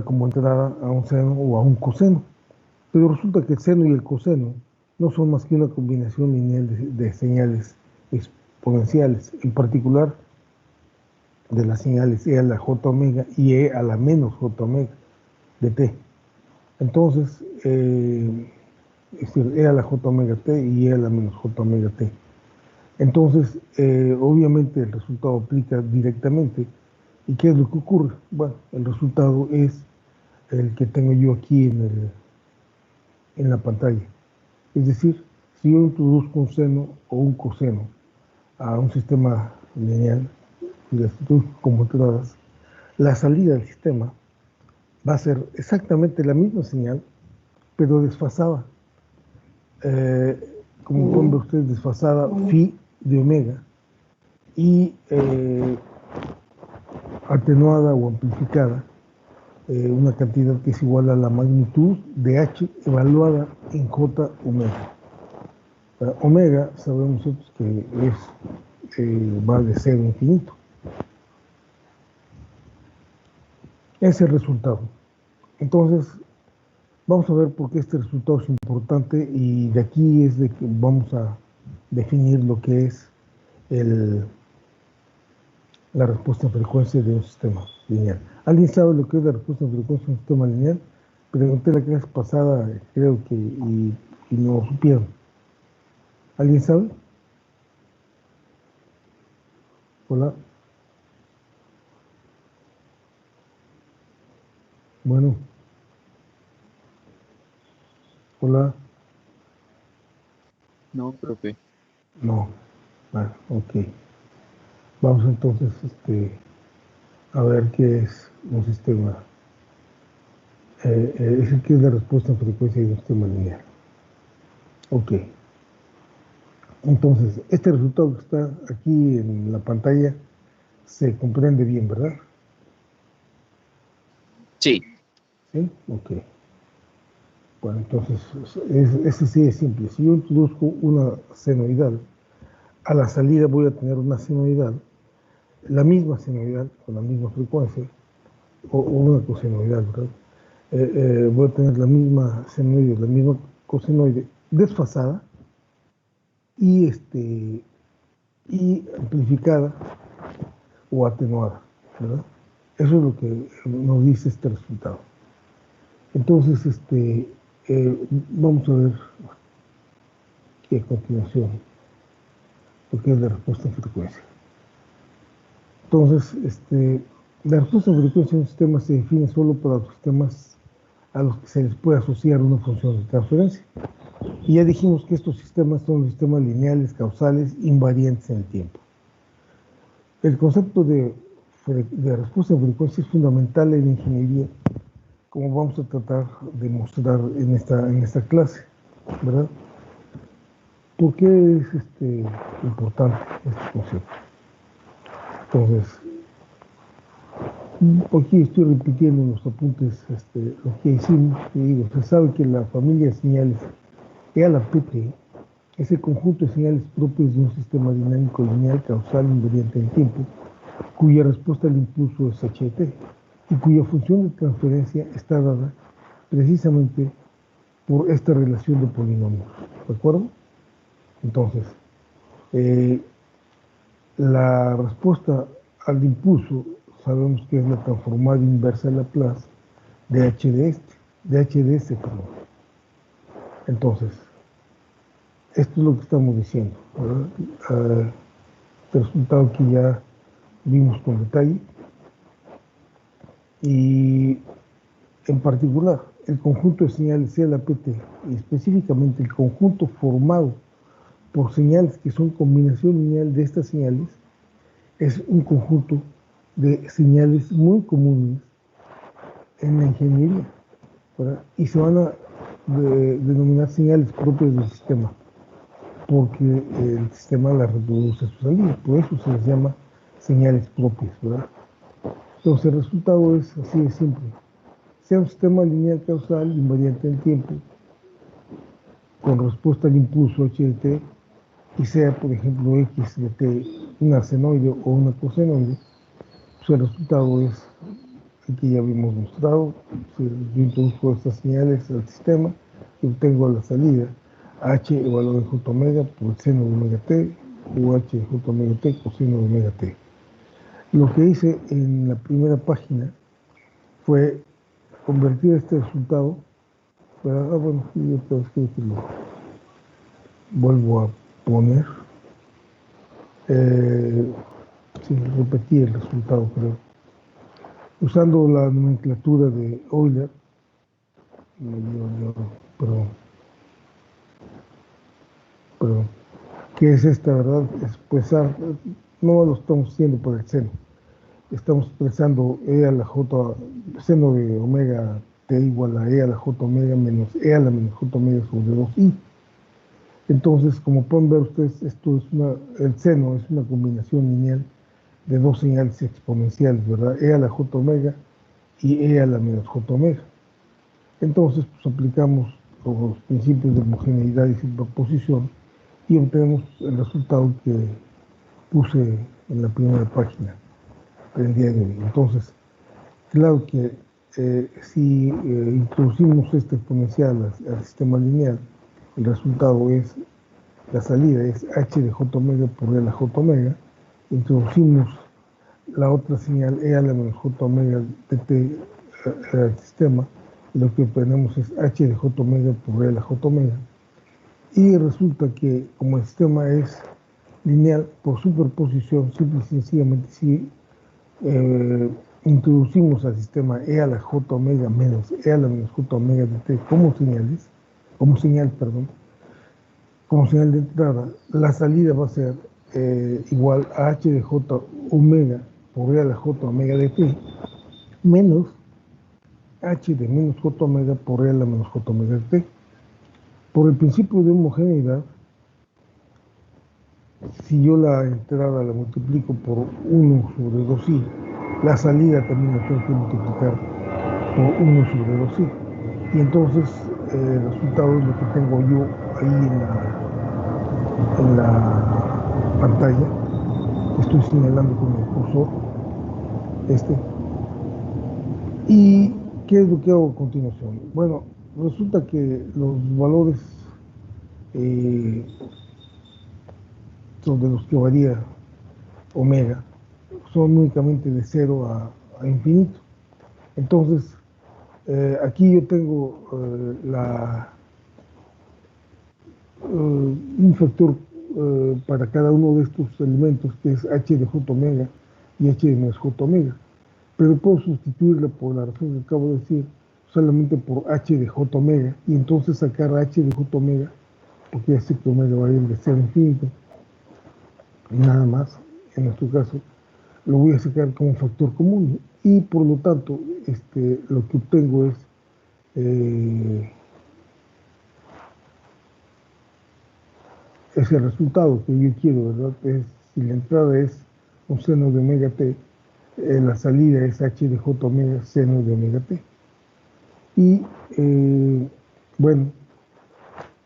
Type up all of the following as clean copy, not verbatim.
como entrada a un seno o a un coseno. Pero resulta que el seno y el coseno no son más que una combinación lineal de señales exponenciales, en particular de las señales e a la j omega y e a la menos j omega de t. Entonces, es decir, e a la j omega t y e a la menos j omega t. Entonces, obviamente el resultado aplica directamente. ¿Y qué es lo que ocurre? Bueno, el resultado es el que tengo yo aquí en la pantalla. Es decir, si yo introduzco un seno o un coseno a un sistema lineal y las introduzco como entradas, la salida del sistema va a ser exactamente la misma señal, pero desfasada. Como pueden ver ustedes, desfasada phi de omega y atenuada o amplificada una cantidad que es igual a la magnitud de h evaluada en j omega. Omega sabemos nosotros que va de 0 a infinito. Ese es el resultado. Entonces, vamos a ver por qué este resultado es importante y de aquí es de que vamos a definir lo que es la respuesta en frecuencia de un sistema lineal. ¿Alguien sabe lo que es la respuesta en frecuencia de un sistema lineal? Pregunté la clase pasada, creo que, y no supieron. ¿Alguien sabe? Hola. Bueno. Hola. No, profe. No. Bueno, ok. Vamos entonces a ver qué es un sistema. Es el que es la respuesta en frecuencia de un sistema lineal. Ok. Entonces, este resultado que está aquí en la pantalla se comprende bien, ¿verdad? Sí. ¿Sí? Ok. Bueno, entonces, ese sí es simple. Si yo introduzco una senoidal, a la salida voy a tener una senoidal, la misma senoidal, con la misma frecuencia, o una cosenoidal, ¿verdad? Voy a tener la misma senoide, la misma cosenoide desfasada y, y amplificada o atenuada, ¿verdad? Eso es lo que nos dice este resultado. Entonces, vamos a ver que a continuación, lo que es la respuesta en frecuencia. Entonces, la respuesta en frecuencia de un sistema se define solo para los sistemas a los que se les puede asociar una función de transferencia. Y ya dijimos que estos sistemas son los sistemas lineales, causales, invariantes en el tiempo. El concepto de respuesta en frecuencia es fundamental en la ingeniería, como vamos a tratar de mostrar en esta clase, ¿verdad? ¿Por qué es importante este concepto? Entonces, aquí estoy repitiendo en los apuntes lo que hicimos, y digo, se sabe que la familia de señales E a la PT es el conjunto de señales propios de un sistema dinámico lineal causal invariante en el tiempo, cuya respuesta al impulso es ht, y cuya función de transferencia está dada precisamente por esta relación de polinomios, ¿de acuerdo? Entonces, la respuesta al impulso sabemos que es la transformada inversa de Laplace de h de este, perdón. Entonces, esto es lo que estamos diciendo, ¿verdad? El resultado que ya vimos con detalle y en particular el conjunto de señales CLAPT y específicamente el conjunto formado por señales que son combinación lineal de estas señales es un conjunto de señales muy comunes en la ingeniería, ¿verdad? Y se van a denominar señales propias del sistema porque el sistema las reproduce a su salida, por eso se les llama señales propias, ¿verdad? Entonces el resultado es así de simple. Sea un sistema lineal causal invariante en el tiempo, con respuesta al impulso h de t, y sea, por ejemplo, x de t una senoide o una cosenoide, pues el resultado es aquí ya habíamos mostrado, si yo introduzco estas señales al sistema y obtengo la salida h igual a j omega por el seno de omega t o h de j omega t coseno de omega t. Lo que hice en la primera página fue convertir este resultado, bueno, yo otra vez creo que lo vuelvo a poner, sí, repetí el resultado, creo, usando la nomenclatura de Euler, perdón, que es esta, ¿verdad? Expresar, no lo estamos haciendo por el seno, estamos expresando e a la j, seno de omega t igual a e a la j omega menos e a la menos j omega sobre 2i. Entonces, como pueden ver ustedes, esto es el seno es una combinación lineal de dos señales exponenciales, ¿verdad? E a la j omega y e a la menos j omega. Entonces, pues aplicamos los principios de homogeneidad y superposición y obtenemos el resultado que puse en la primera página del día de hoy. Entonces, claro que si introducimos este exponencial al sistema lineal, el resultado es, la salida es h de j omega por e a la j omega, introducimos la otra señal e a la menos j omega de t al sistema, y lo que obtenemos es h de j omega por e a la j omega, y resulta que como el sistema es lineal por superposición, simple y sencillamente si introducimos al sistema e a la j omega menos e a la menos j omega de t como señal de entrada, la salida va a ser igual a h de j omega por e a la j omega de t menos h de menos j omega por e a la menos j omega de t. Por el principio de homogeneidad, si yo la entrada la multiplico por 1 sobre 2i, la salida también la tengo que multiplicar por 1 sobre 2i. Y entonces el resultado es lo que tengo yo ahí en la pantalla. Estoy señalando con el cursor ¿Y qué es lo que hago a continuación? Bueno, resulta que los valores sobre los que varía omega son únicamente de 0 a infinito. Entonces, aquí yo tengo un factor para cada uno de estos elementos, que es h de j omega y h de menos j omega. Pero puedo sustituirla por la razón que acabo de decir, solamente por h de j omega, y entonces sacar h de j omega, porque ya sé que omega va a ir de 0 a infinito, y nada más, en nuestro caso, lo voy a sacar como factor común, y por lo tanto, lo que obtengo es ese resultado que yo quiero, ¿verdad? Si la entrada es un seno de omega t, la salida es h de j omega seno de omega t. Y bueno,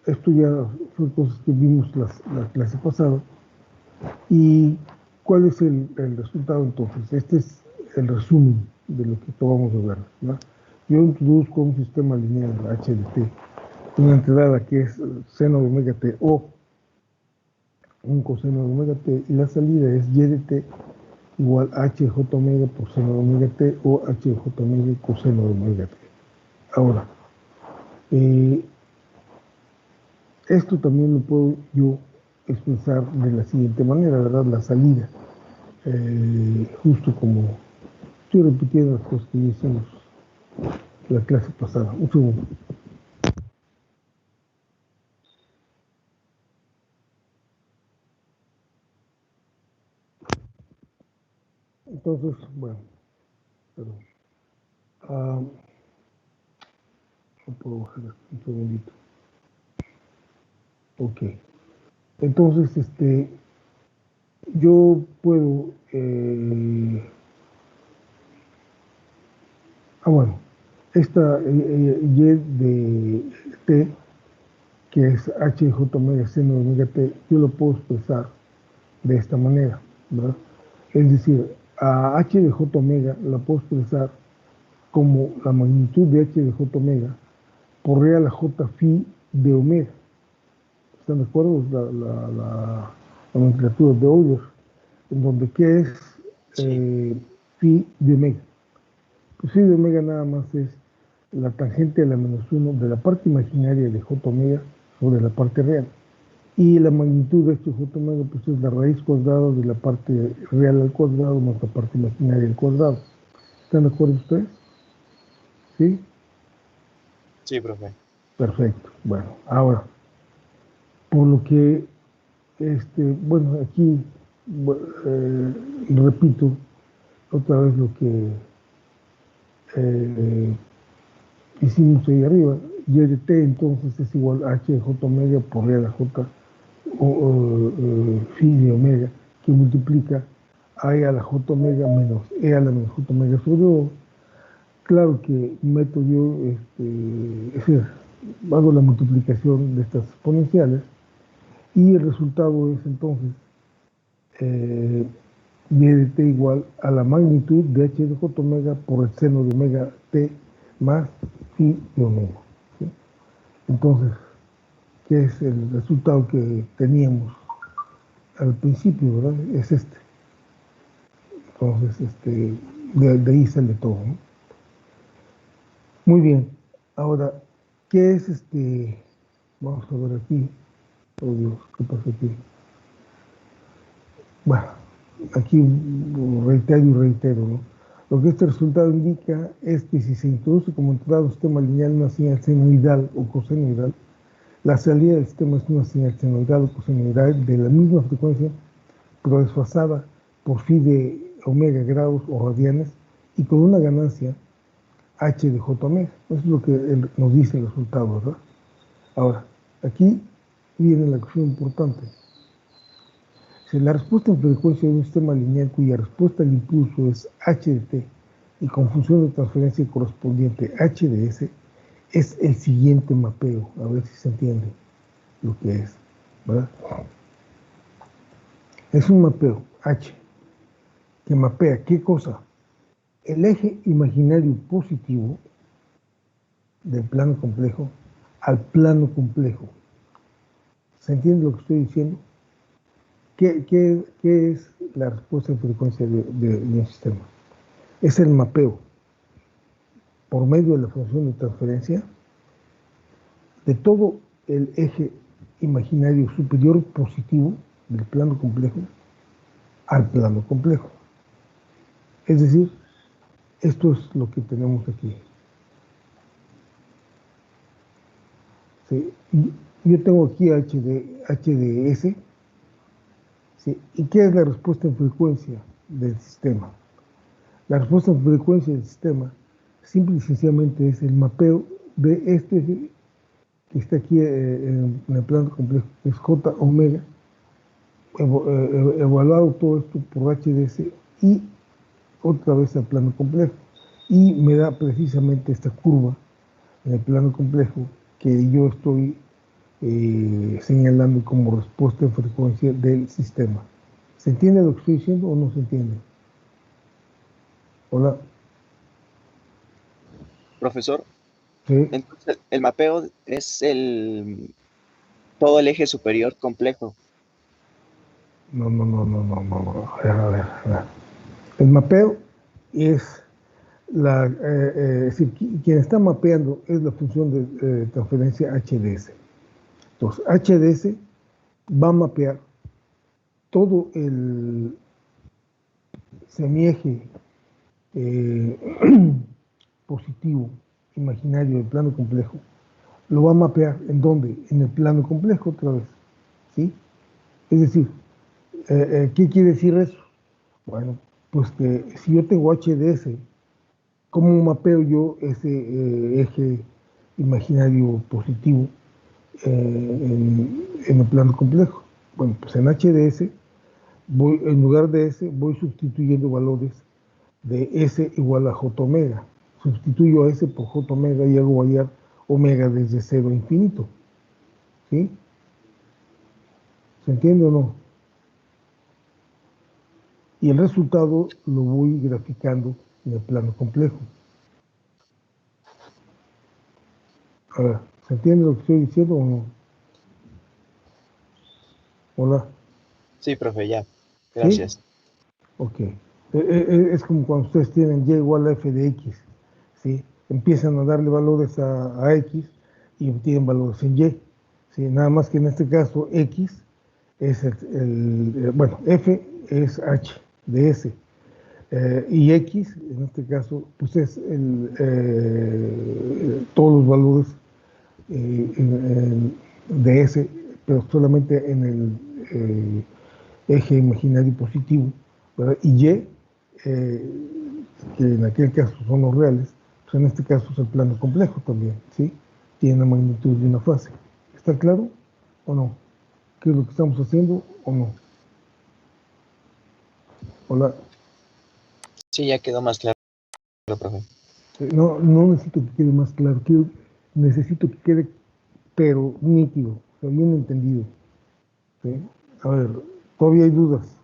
esto ya fue cosas que vimos la clase pasada. ¿Y cuál es el resultado entonces? Este es el resumen de lo que acabamos de ver, ¿no? Yo introduzco un sistema lineal h de t, una entrada que es seno de omega t o un coseno de omega t, y la salida es y de t igual a h de j omega por seno de omega t o h de j omega coseno de omega t. Ahora, esto también lo puedo yo expresar de la siguiente manera, ¿verdad? La salida, justo como estoy repitiendo las cosas que ya hicimos la clase pasada. Un segundo. Entonces, bueno, perdón. No puedo bajar un segundito. Ok. Entonces, yo puedo bueno, esta y de t, que es h de j omega seno de omega t, yo lo puedo expresar de esta manera, ¿verdad? Es decir, a h de j omega la puedo expresar como la magnitud de h de j omega por real a j phi de omega. ¿Están de acuerdo? La nomenclatura de Euler, en donde ¿qué es phi de omega? Pues phi de omega nada más es la tangente a la menos 1 de la parte imaginaria de j omega sobre la parte real. Y la magnitud de este j omega pues es la raíz cuadrada de la parte real al cuadrado más la parte imaginaria al cuadrado. ¿Están de acuerdo ustedes? ¿Sí? Sí, profe. Perfecto. Bueno, ahora, por lo que, bueno, aquí repito otra vez lo que eh, hicimos ahí arriba. Y de t entonces es igual a h de j omega por real a j phi de omega, que multiplica a e a la j omega menos e a la menos j omega sobre o. Claro que meto yo, es decir, hago la multiplicación de estas exponenciales y el resultado es entonces y de t igual a la magnitud de h de j omega por el seno de omega t más phi de omega. ¿Sí? Entonces, ¿qué es el resultado que teníamos al principio, verdad? Es este. Entonces, de ahí sale todo, ¿no? Muy bien. Ahora, ¿qué es Vamos a ver aquí. Oh Dios, ¿qué pasa aquí? Bueno, aquí reitero y reitero, ¿no? Lo que este resultado indica es que si se introduce como entrada un sistema lineal una señal senoidal o cosenoidal, la salida del sistema es una señal senoidal o cosenoidal de la misma frecuencia, pero desfasada por phi de omega grados o radianes y con una ganancia h de j omega. Eso es lo que nos dice el resultado, ¿verdad? Ahora, aquí viene la cuestión importante. Si la respuesta en frecuencia de un sistema lineal cuya respuesta al impulso es h de t y con función de transferencia correspondiente h de s, es el siguiente mapeo. A ver si se entiende lo que es, ¿verdad? Es un mapeo h que mapea ¿qué cosa? El eje imaginario positivo del plano complejo al plano complejo. ¿Se entiende lo que estoy diciendo? ¿Qué es la respuesta en frecuencia de un sistema? Es el mapeo por medio de la función de transferencia de todo el eje imaginario superior positivo del plano complejo al plano complejo. Es decir, esto es lo que tenemos aquí. ¿Sí? Yo tengo aquí h de s. ¿Sí? ¿Y qué es la respuesta en frecuencia del sistema? La respuesta en frecuencia del sistema simple y sencillamente es el mapeo de este que está aquí en el plano complejo, que es j omega, evaluado todo esto por h de s y otra vez al plano complejo. Y me da precisamente esta curva en el plano complejo que yo estoy señalando como respuesta en frecuencia del sistema. ¿Se entiende lo que estoy diciendo o no se entiende? Hola. Profesor, ¿Sí? entonces el mapeo es todo el eje superior complejo. No. A ver. El mapeo es es decir, quien está mapeando es la función de transferencia HDS. Entonces, HDS va a mapear todo el semieje eh, positivo imaginario del plano complejo, lo va a mapear ¿en dónde? En el plano complejo otra vez, ¿sí? Es decir, ¿qué quiere decir eso? Bueno, pues que si yo tengo HDS, ¿cómo mapeo yo ese eje imaginario positivo en el plano complejo? Bueno, pues en HDS, en lugar de S, voy sustituyendo valores de S igual a J omega. Sustituyo a S por J omega y hago variar omega desde 0 a infinito. ¿Sí? ¿Se entiende o no? Y el resultado lo voy graficando en el plano complejo. A ver, ¿se entiende lo que estoy diciendo o no? Hola. Sí, profe, ya. ¿Sí? Gracias. Ok. Es como cuando ustedes tienen y igual a f de x, ¿sí? Empiezan a darle valores a x y obtienen valores en y, ¿sí? Nada más que en este caso x es bueno, f es h de s, y x, en este caso, pues es todos los valores de s, pero solamente en el eje imaginario positivo, ¿verdad? Y y, que en aquel caso son los reales, pues en este caso es el plano complejo también, ¿sí? Tiene la magnitud de una fase. ¿Está claro o no? ¿Qué es lo que estamos haciendo o no? Hola. Sí, ya quedó más claro, profe. No, no necesito que quede más claro, necesito que quede, pero nítido, o sea, bien entendido, ¿sí? A ver, todavía hay dudas.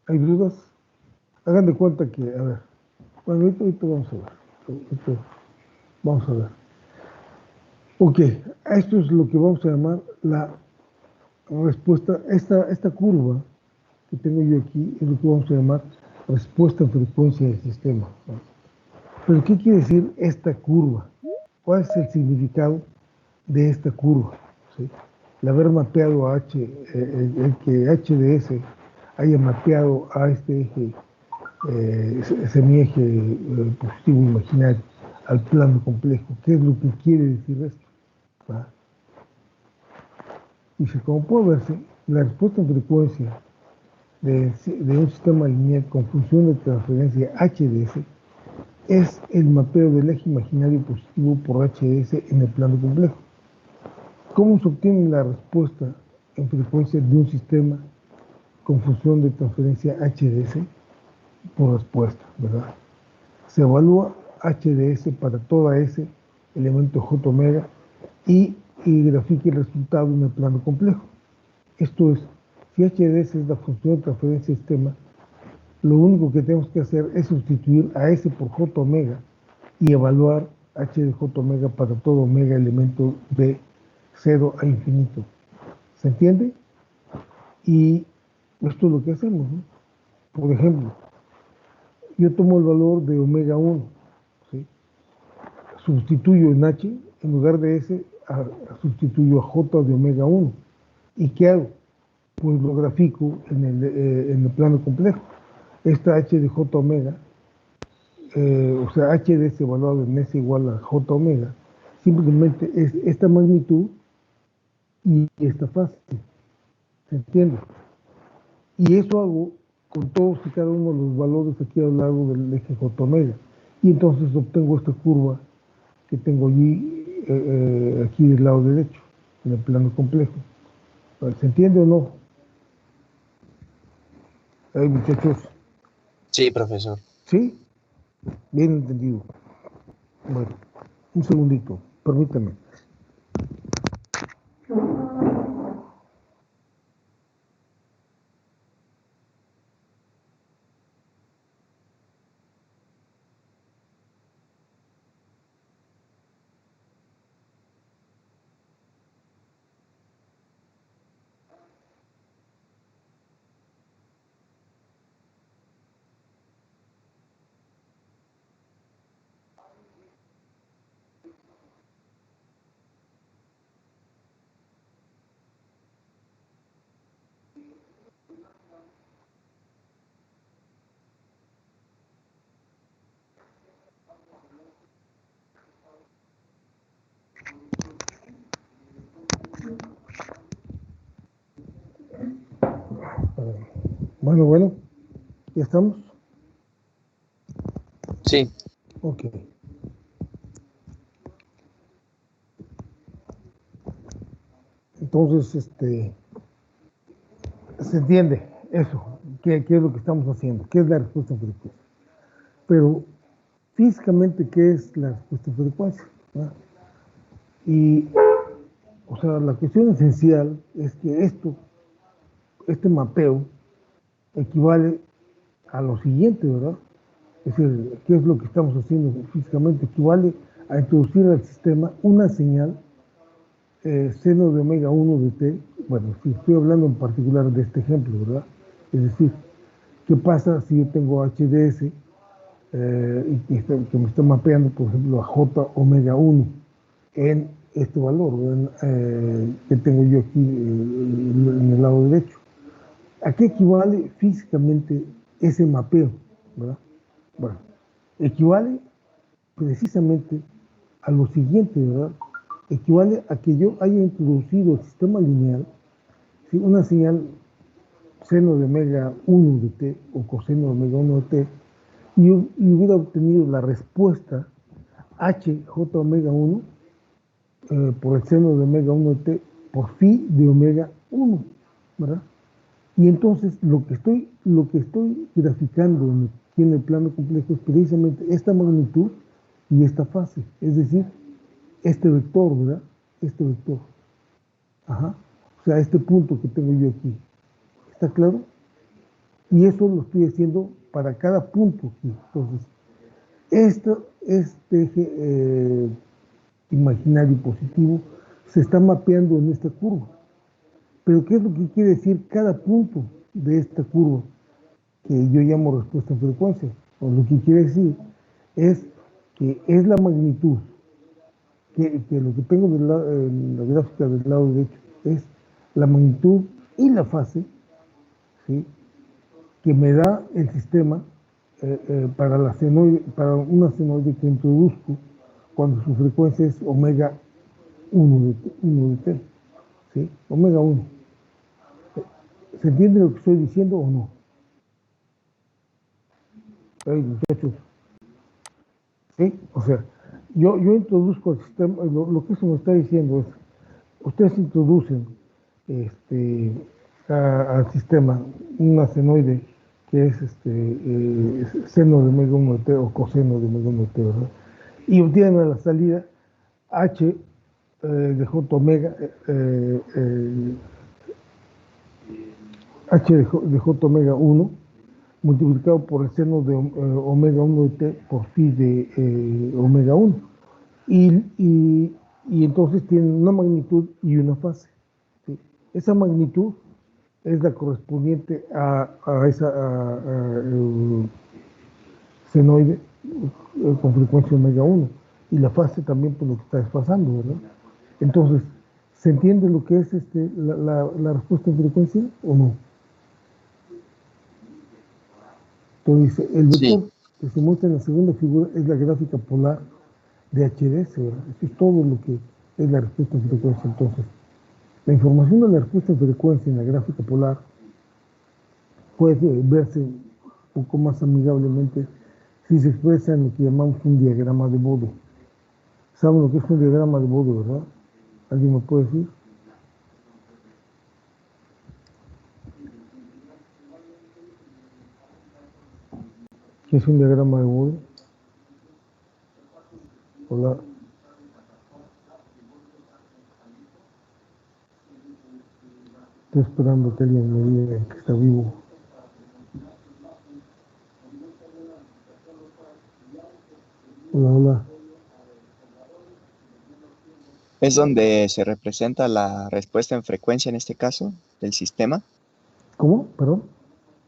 ¿Hay dudas? Hagan de cuenta que, a ver, bueno, ahorita vamos a ver. Vamos a ver. Ok, esto es lo que vamos a llamar la respuesta. Esta curva que tengo yo aquí es lo que vamos a llamar respuesta en frecuencia del sistema, ¿no? Pero ¿qué quiere decir esta curva? ¿Cuál es el significado de esta curva? ¿Sí? El haber mapeado a H, el que H de S haya mapeado a este eje, semieje positivo imaginario, al plano complejo. ¿Qué es lo que quiere decir esto? ¿Va? Dice, como puede verse, la respuesta en frecuencia de un sistema lineal con función de transferencia HDS es el mapeo del eje imaginario positivo por HDS en el plano complejo. ¿Cómo se obtiene la respuesta en frecuencia de un sistema con función de transferencia HDS? Por respuesta, ¿verdad? Se evalúa HDS para toda S, elemento J omega, y grafica el resultado en el plano complejo. Esto es, si HDS es la función de transferencia del sistema, lo único que tenemos que hacer es sustituir a S por J omega y evaluar H de J omega para todo omega elemento de 0 a infinito. ¿Se entiende? Y esto es lo que hacemos, ¿no? Por ejemplo, yo tomo el valor de omega 1, ¿sí? Sustituyo en H, en lugar de S, sustituyo a J de omega 1. ¿Y qué hago? Pues lo grafico en el plano complejo. Esta H de J omega, o sea, H de S evaluado en S igual a J omega, simplemente es esta magnitud y esta fase. ¿Se entiende? Y eso hago con todos y cada uno de los valores aquí a lo largo del eje J omega. Y entonces obtengo esta curva que tengo allí, aquí del lado derecho, en el plano complejo. ¿Se entiende o no? Ahí, muchachos. Sí, profesor. ¿Sí? Bien entendido. Bueno, un segundito, permítame. Bueno, ¿ya estamos? Sí. Ok. Entonces, se entiende eso, qué es lo que estamos haciendo, qué es la respuesta en frecuencia. Pero físicamente, ¿qué es la respuesta en frecuencia? ¿No? Y, o sea, la cuestión esencial es que este mapeo equivale a lo siguiente, ¿verdad? Es decir, ¿qué es lo que estamos haciendo físicamente? Equivale a introducir al sistema una señal seno de omega 1 de t. Bueno, si estoy hablando en particular de este ejemplo, ¿verdad? Es decir, ¿qué pasa si yo tengo HDS y que me está mapeando, por ejemplo, a J omega 1 en este valor que tengo yo aquí en el lado derecho? ¿A qué equivale físicamente ese mapeo? ¿Verdad? Bueno, equivale precisamente a lo siguiente, ¿verdad? Equivale a que yo haya introducido el sistema lineal, ¿sí? Una señal seno de omega 1 de t o coseno de omega 1 de t, y hubiera obtenido la respuesta h j omega 1 por el seno de omega 1 de t por phi de omega 1, ¿verdad? Y entonces lo que estoy graficando aquí en el plano complejo es precisamente esta magnitud y esta fase, es decir, este vector, ¿verdad? Este vector. Ajá. O sea, este punto que tengo yo aquí. ¿Está claro? Y eso lo estoy haciendo para cada punto aquí. Entonces, este eje imaginario positivo se está mapeando en esta curva. Pero ¿qué es lo que quiere decir cada punto de esta curva? Que yo llamo respuesta en frecuencia. O lo que quiere decir es que es la magnitud, que lo que tengo en la gráfica del lado derecho es la magnitud y la fase, ¿sí? Que me da el sistema para una senoide que introduzco cuando su frecuencia es omega 1 de t, ¿sí? Omega 1. ¿Se entiende lo que estoy diciendo o no? Hey, muchachos, ¿sí? O sea, yo introduzco el sistema, lo que eso me está diciendo es, ustedes introducen al sistema una senoide que es seno de omega 1 de t o coseno de omega 1 de t, ¿verdad? Y obtienen a la salida h de j omega, h de j omega 1 multiplicado por el seno de omega 1 de t por phi de omega 1. Y, y, y entonces tienen una magnitud y una fase, ¿sí? Esa magnitud es la correspondiente a esa senoide con frecuencia omega 1 y la fase también por lo que está desfasando, ¿verdad? Entonces, ¿se entiende lo que es la respuesta en frecuencia o no? Entonces, el Sí, vector que se muestra en la segunda figura es la gráfica polar de HDS, ¿verdad? Eso es todo lo que es la respuesta en frecuencia. Entonces, la información de la respuesta en frecuencia en la gráfica polar puede verse un poco más amigablemente si se expresa en lo que llamamos un diagrama de Bodo. ¿Saben lo que es un diagrama de Bodo, verdad? ¿Alguien me puede decir? ¿Qué es un diagrama de Bodo? Hola. Estoy esperando que alguien me diga que está vivo. Hola, hola. es donde se representa la respuesta en frecuencia en este caso del sistema. ¿Cómo? ¿Perdón?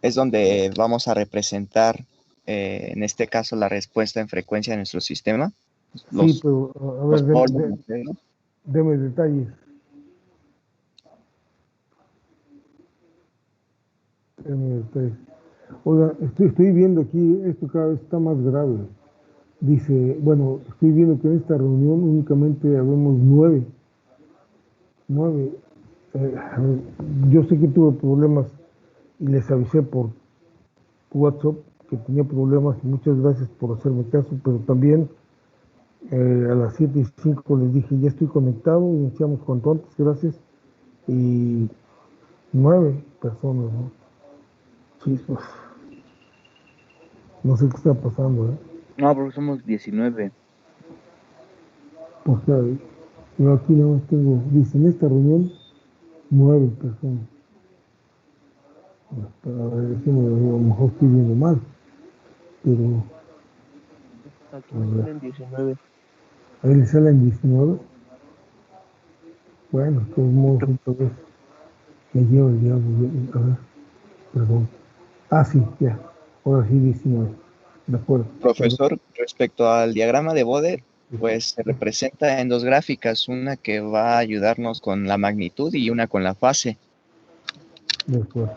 Es donde vamos a representar, en este caso, la respuesta en frecuencia de nuestro sistema. Sí, Los, pero a ver, los polos, ¿no? deme detalles. Deme detalles. Oiga, estoy viendo aquí, esto cada vez está más grave. Dice, bueno, estoy viendo que en esta reunión únicamente habemos nueve. A ver, yo sé que tuve problemas y les avisé por WhatsApp que tenía problemas y muchas gracias por hacerme caso, pero también a las 7:05 les dije, ya estoy conectado, iniciamos cuanto antes, gracias. Y 9 personas, ¿no? Sí, pues, no sé qué está pasando, ¿eh? No, porque somos 19. O sea, yo aquí nada más tengo, dice, en esta reunión, 9 personas. Pero a ver, déjeme, a lo mejor estoy viendo mal, pero Aquí A me ver, salen 19. ahí le salen 19. Bueno, de todos modos, otra vez me llevo el diablo. A ver, perdón. Ah, sí, ya. Ahora sí, 19. De acuerdo. Perdón. Profesor, respecto al diagrama de Bode, pues se representa en dos gráficas, una que va a ayudarnos con la magnitud y una con la fase De acuerdo.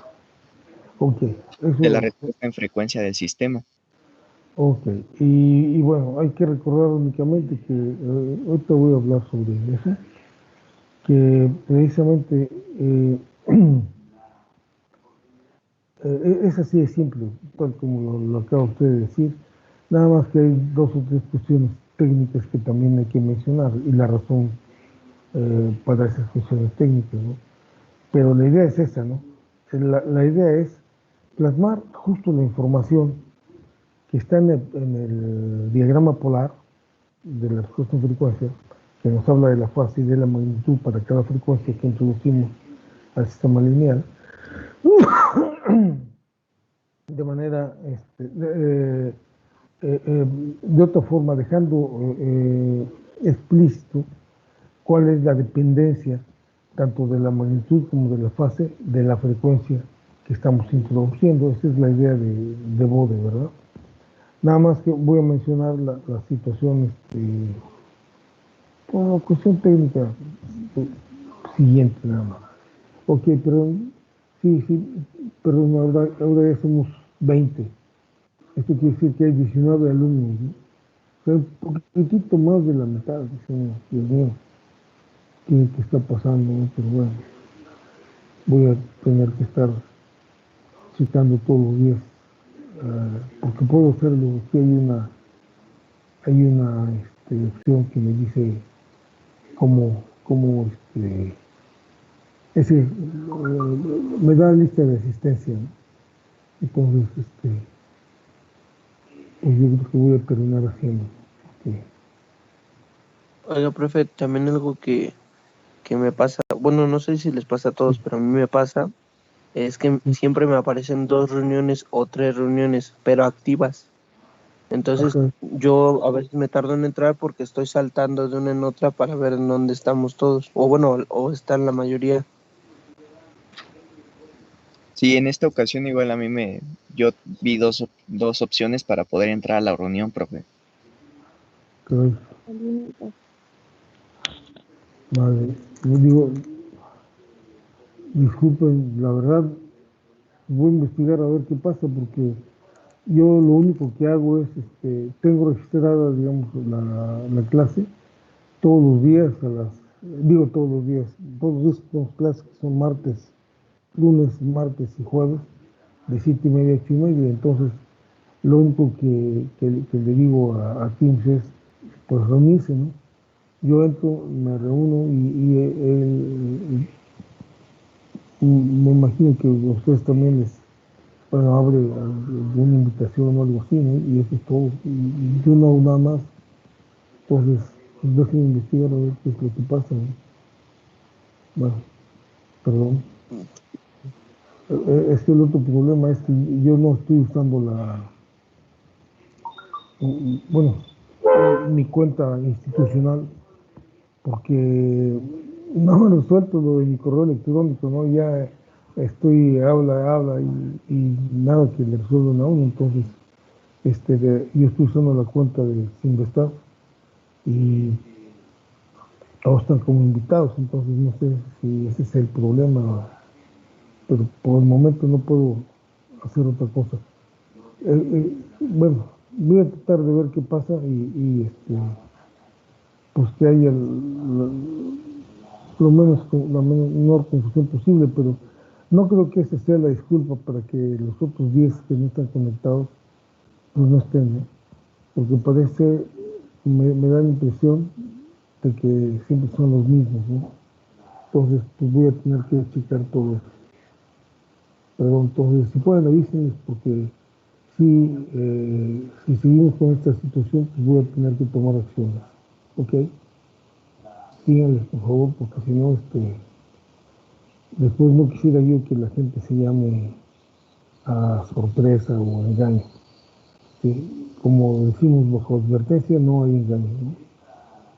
Ok, de la eso. respuesta en frecuencia del sistema. Ok, y bueno, hay que recordar únicamente que ahorita voy a hablar sobre eso, que precisamente es así de simple, tal como lo acaba usted de decir, nada más que hay dos o tres cuestiones técnicas que también hay que mencionar y la razón para esas cuestiones técnicas, ¿no? Pero la idea es esa, ¿no? La idea es plasmar justo la información que está en el diagrama polar de la respuesta en frecuencia, que nos habla de la fase y de la magnitud para cada frecuencia que introducimos al sistema lineal, de manera, de otra forma, dejando explícito cuál es la dependencia tanto de la magnitud como de la fase de la frecuencia que estamos introduciendo. Esa es la idea de Bode, ¿verdad? Nada más que voy a mencionar la situación como cuestión técnica siguiente nada más. Ok, perdón, sí, perdón, ahora ya somos 20. Esto quiere decir que hay 19 alumnos, ¿no? O sea, un poquitito más de la mitad, decimos, Dios mío, ¿qué está pasando? ¿No? Pero bueno, voy a tener que estar citando todos los días, porque puedo hacerlo, que hay una opción que me dice cómo me da lista de asistencia, ¿no? Entonces, pues yo creo que voy a terminar haciendo. Porque, Oiga, profe, también algo que me pasa, bueno, no sé si les pasa a todos, pero a mí me pasa, es que siempre me aparecen 2 reuniones o 3 reuniones, pero activas. Entonces, ajá, yo a veces me tardo en entrar porque estoy saltando de una en otra para ver en dónde estamos todos, o bueno, o están la mayoría. Sí, en esta ocasión igual yo vi dos opciones para poder entrar a la reunión, profe. caray, madre, yo digo, disculpen, la verdad, voy a investigar a ver qué pasa, porque yo lo único que hago es, tengo registrada, digamos, la clase todos los días todos los días, que tenemos clases que son lunes, martes y jueves, de 7:30 a 8:30, entonces lo único que le digo a Teams es, pues reunirse, ¿no? Yo entro, me reúno me imagino que a ustedes también bueno, abre una invitación o algo así, ¿no? Y eso es todo. Y yo no hago nada más. Entonces, pues déjenme investigar a ver qué es lo que pasa, ¿no? Bueno, perdón. Es que el otro problema es que yo no estoy usando bueno, mi cuenta institucional, porque no me resuelto lo de mi correo electrónico, ¿no? Ya habla y nada que le resuelvan a uno. Entonces, yo estoy usando la cuenta de Sinvestar y todos están como invitados, entonces no sé si ese es el problema, pero por el momento no puedo hacer otra cosa. Bueno, voy a tratar de ver qué pasa pues que haya lo menos, la menor confusión posible, pero no creo que esa sea la disculpa para que los otros 10 que no están conectados pues no estén, ¿no? Porque me da la impresión de que siempre son los mismos, ¿no? Entonces, pues voy a tener que checar todo eso. Pero entonces, si pueden avísenles, porque si seguimos con esta situación, pues voy a tener que tomar acciones. ¿Ok? Síganles, por favor, porque si no, después no quisiera yo que la gente se llame a sorpresa o a engaño. ¿Sí? como decimos bajo advertencia, no hay engaño, ¿no?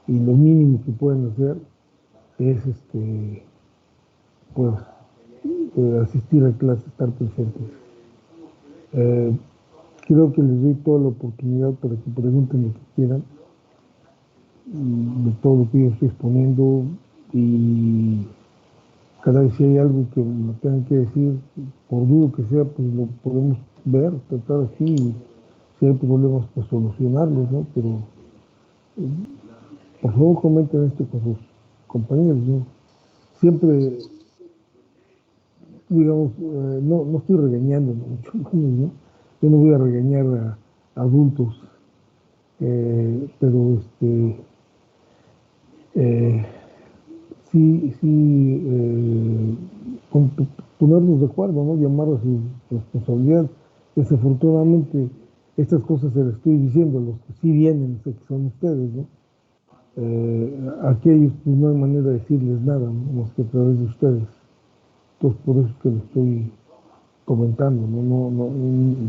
Y lo mínimo que pueden hacer es pues asistir a clases, estar presentes. Creo que les doy toda la oportunidad para que pregunten lo que quieran, de todo lo que yo estoy exponiendo, y cada vez si hay algo que me tengan que decir, por duro que sea, pues lo podemos ver, tratar aquí, y si hay problemas, pues solucionarlos, ¿no? Pero por favor comenten esto con sus compañeros, ¿no? Siempre, digamos, no estoy regañando, mucho menos, ¿no? Yo no voy a regañar a adultos, pero eh, sí, ponernos de acuerdo, ¿no? Llamar a su responsabilidad. Desafortunadamente, estas cosas se las estoy diciendo a los que sí vienen, sé que son ustedes, ¿no? Aquellos, pues no hay manera de decirles nada, ¿no? Más que a través de ustedes. Entonces, por eso es que lo estoy comentando, ¿no?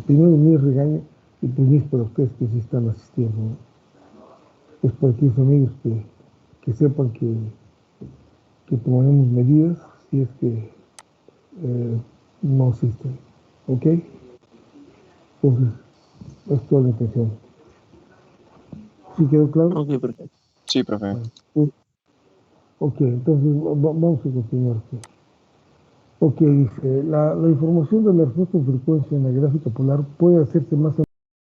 Primero ni es regaño, y pues ni es para ustedes que sí están asistiendo, ¿no? Es para aquellos amigos que sepan que tomaremos medidas si es que no asisten, ¿ok? Entonces, es toda la intención. ¿Sí quedó claro? Ok, perfecto. Sí, profe. Bueno, ok, entonces vamos a continuar aquí. Ok, dice, la información de la respuesta de frecuencia en la gráfica polar puede hacerse más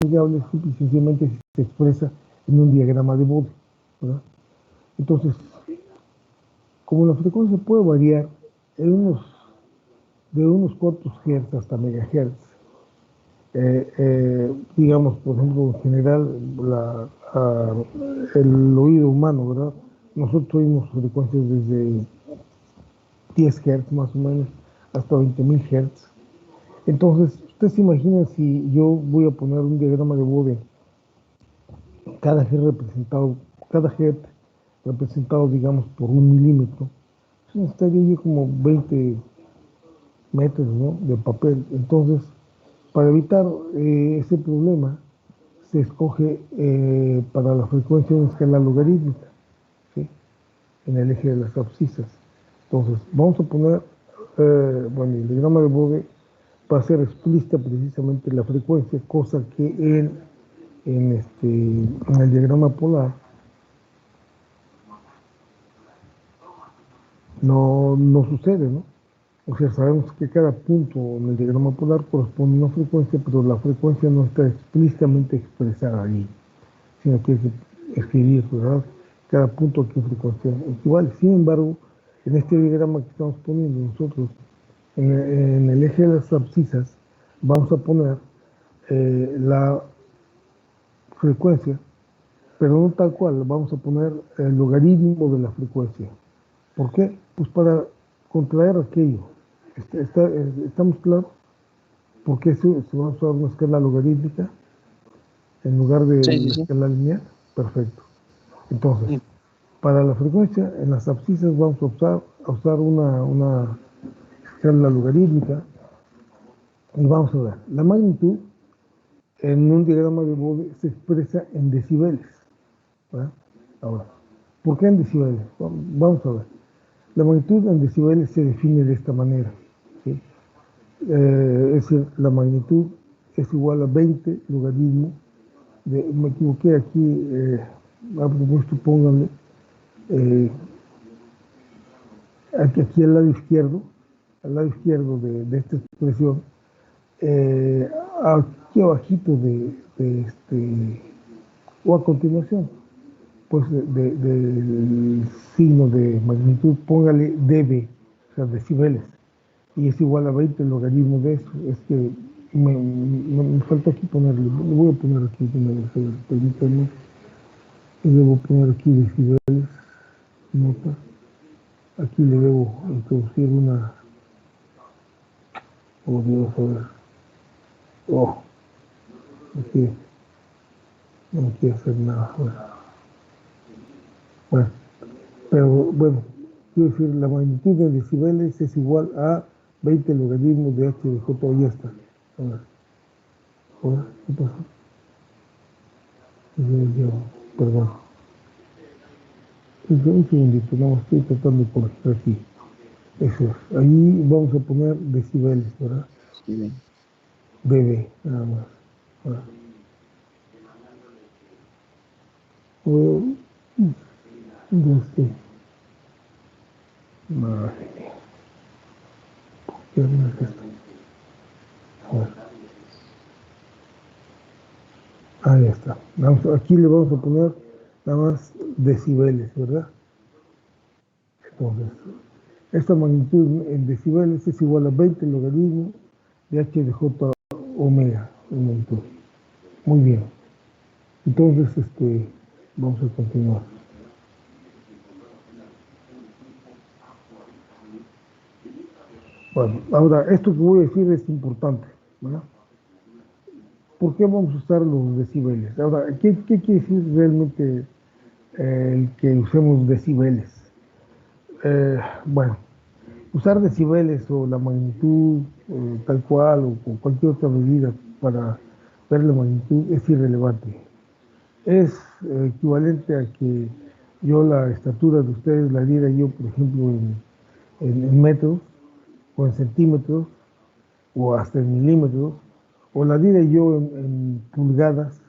amigable simple y sencillamente si se expresa en un diagrama de Bode, ¿verdad? Entonces, como la frecuencia puede variar de unos cuantos hertz hasta megahertz, digamos, por ejemplo, en general, el oído humano, ¿verdad? Nosotros oímos frecuencias desde 10 Hz más o menos hasta 20.000 Hz. Entonces, ustedes se imaginan si yo voy a poner un diagrama de Bode, cada Hz representado, cada Hz representado, digamos, por 1 milímetro, pues estaría yo como 20 metros, ¿no?, de papel. Entonces, para evitar ese problema, se escoge para la frecuencia una escala logarítmica, ¿sí?, en el eje de las abscisas. Entonces, vamos a poner, bueno, el diagrama de Bode va a ser explícita precisamente la frecuencia, cosa que en el diagrama polar no sucede, ¿no? O sea, sabemos que cada punto en el diagrama polar corresponde a una frecuencia, pero la frecuencia no está explícitamente expresada ahí, sino que hay que escribir, ¿verdad?, cada punto a qué frecuencia equivale. Sin embargo, en este diagrama que estamos poniendo nosotros, en el eje de las abscisas, vamos a poner la frecuencia, pero no tal cual, vamos a poner el logaritmo de la frecuencia. ¿Por qué? Pues para contraer aquello. ¿Estamos claros? Porque se va a usar una escala logarítmica en lugar de Sí, sí, la sí. escala lineal. Perfecto. Entonces, para la frecuencia, en las abscisas vamos a usar una escala logarítmica, y vamos a ver, la magnitud en un diagrama de Bode se expresa en decibeles, ¿verdad? Ahora, ¿por qué en decibeles? Vamos a ver. La magnitud en decibeles se define de esta manera, ¿sí? Es decir, la magnitud es igual a 20 logaritmo me equivoqué aquí, a propósito, pónganle aquí al lado izquierdo de esta expresión, aquí abajito o a continuación, pues del signo de magnitud, póngale dB, o sea, decibeles, y es igual a 20 el logaritmo de eso. Es que me falta aquí ponerle, le voy a poner aquí, permítanme, y debo poner aquí decibeles, nota, aquí le debo introducir oh Dios, a ver, aquí no me quiere hacer nada, bueno, pero bueno, quiero decir, la magnitud de decibeles es igual a 20 logaritmos de h de j, y ya está. A ver, ¿qué pasó? Perdón. Un segundito, no, estoy tratando de corregir aquí. Eso es. Ahí vamos a poner decibeles, ¿verdad? Sí, bien. Bebé, nada más. ¿Verdad? O, madre mía. ¿Qué es esto? A ver. Ahí está. Aquí le vamos a poner nada más decibeles, ¿verdad? Entonces, esta magnitud en decibeles es igual a 20 logaritmo de h de j omega en magnitud. Muy bien. Entonces, vamos a continuar. Bueno, ahora, esto que voy a decir es importante, ¿verdad? ¿Por qué vamos a usar los decibeles? Ahora, ¿qué quiere decir realmente el que usemos decibeles? Bueno, usar decibeles o la magnitud tal cual o cualquier otra medida para ver la magnitud es irrelevante. Es equivalente a que yo la estatura de ustedes la diera yo, por ejemplo, en metros o en centímetros o hasta en milímetros, o la diera yo en pulgadas,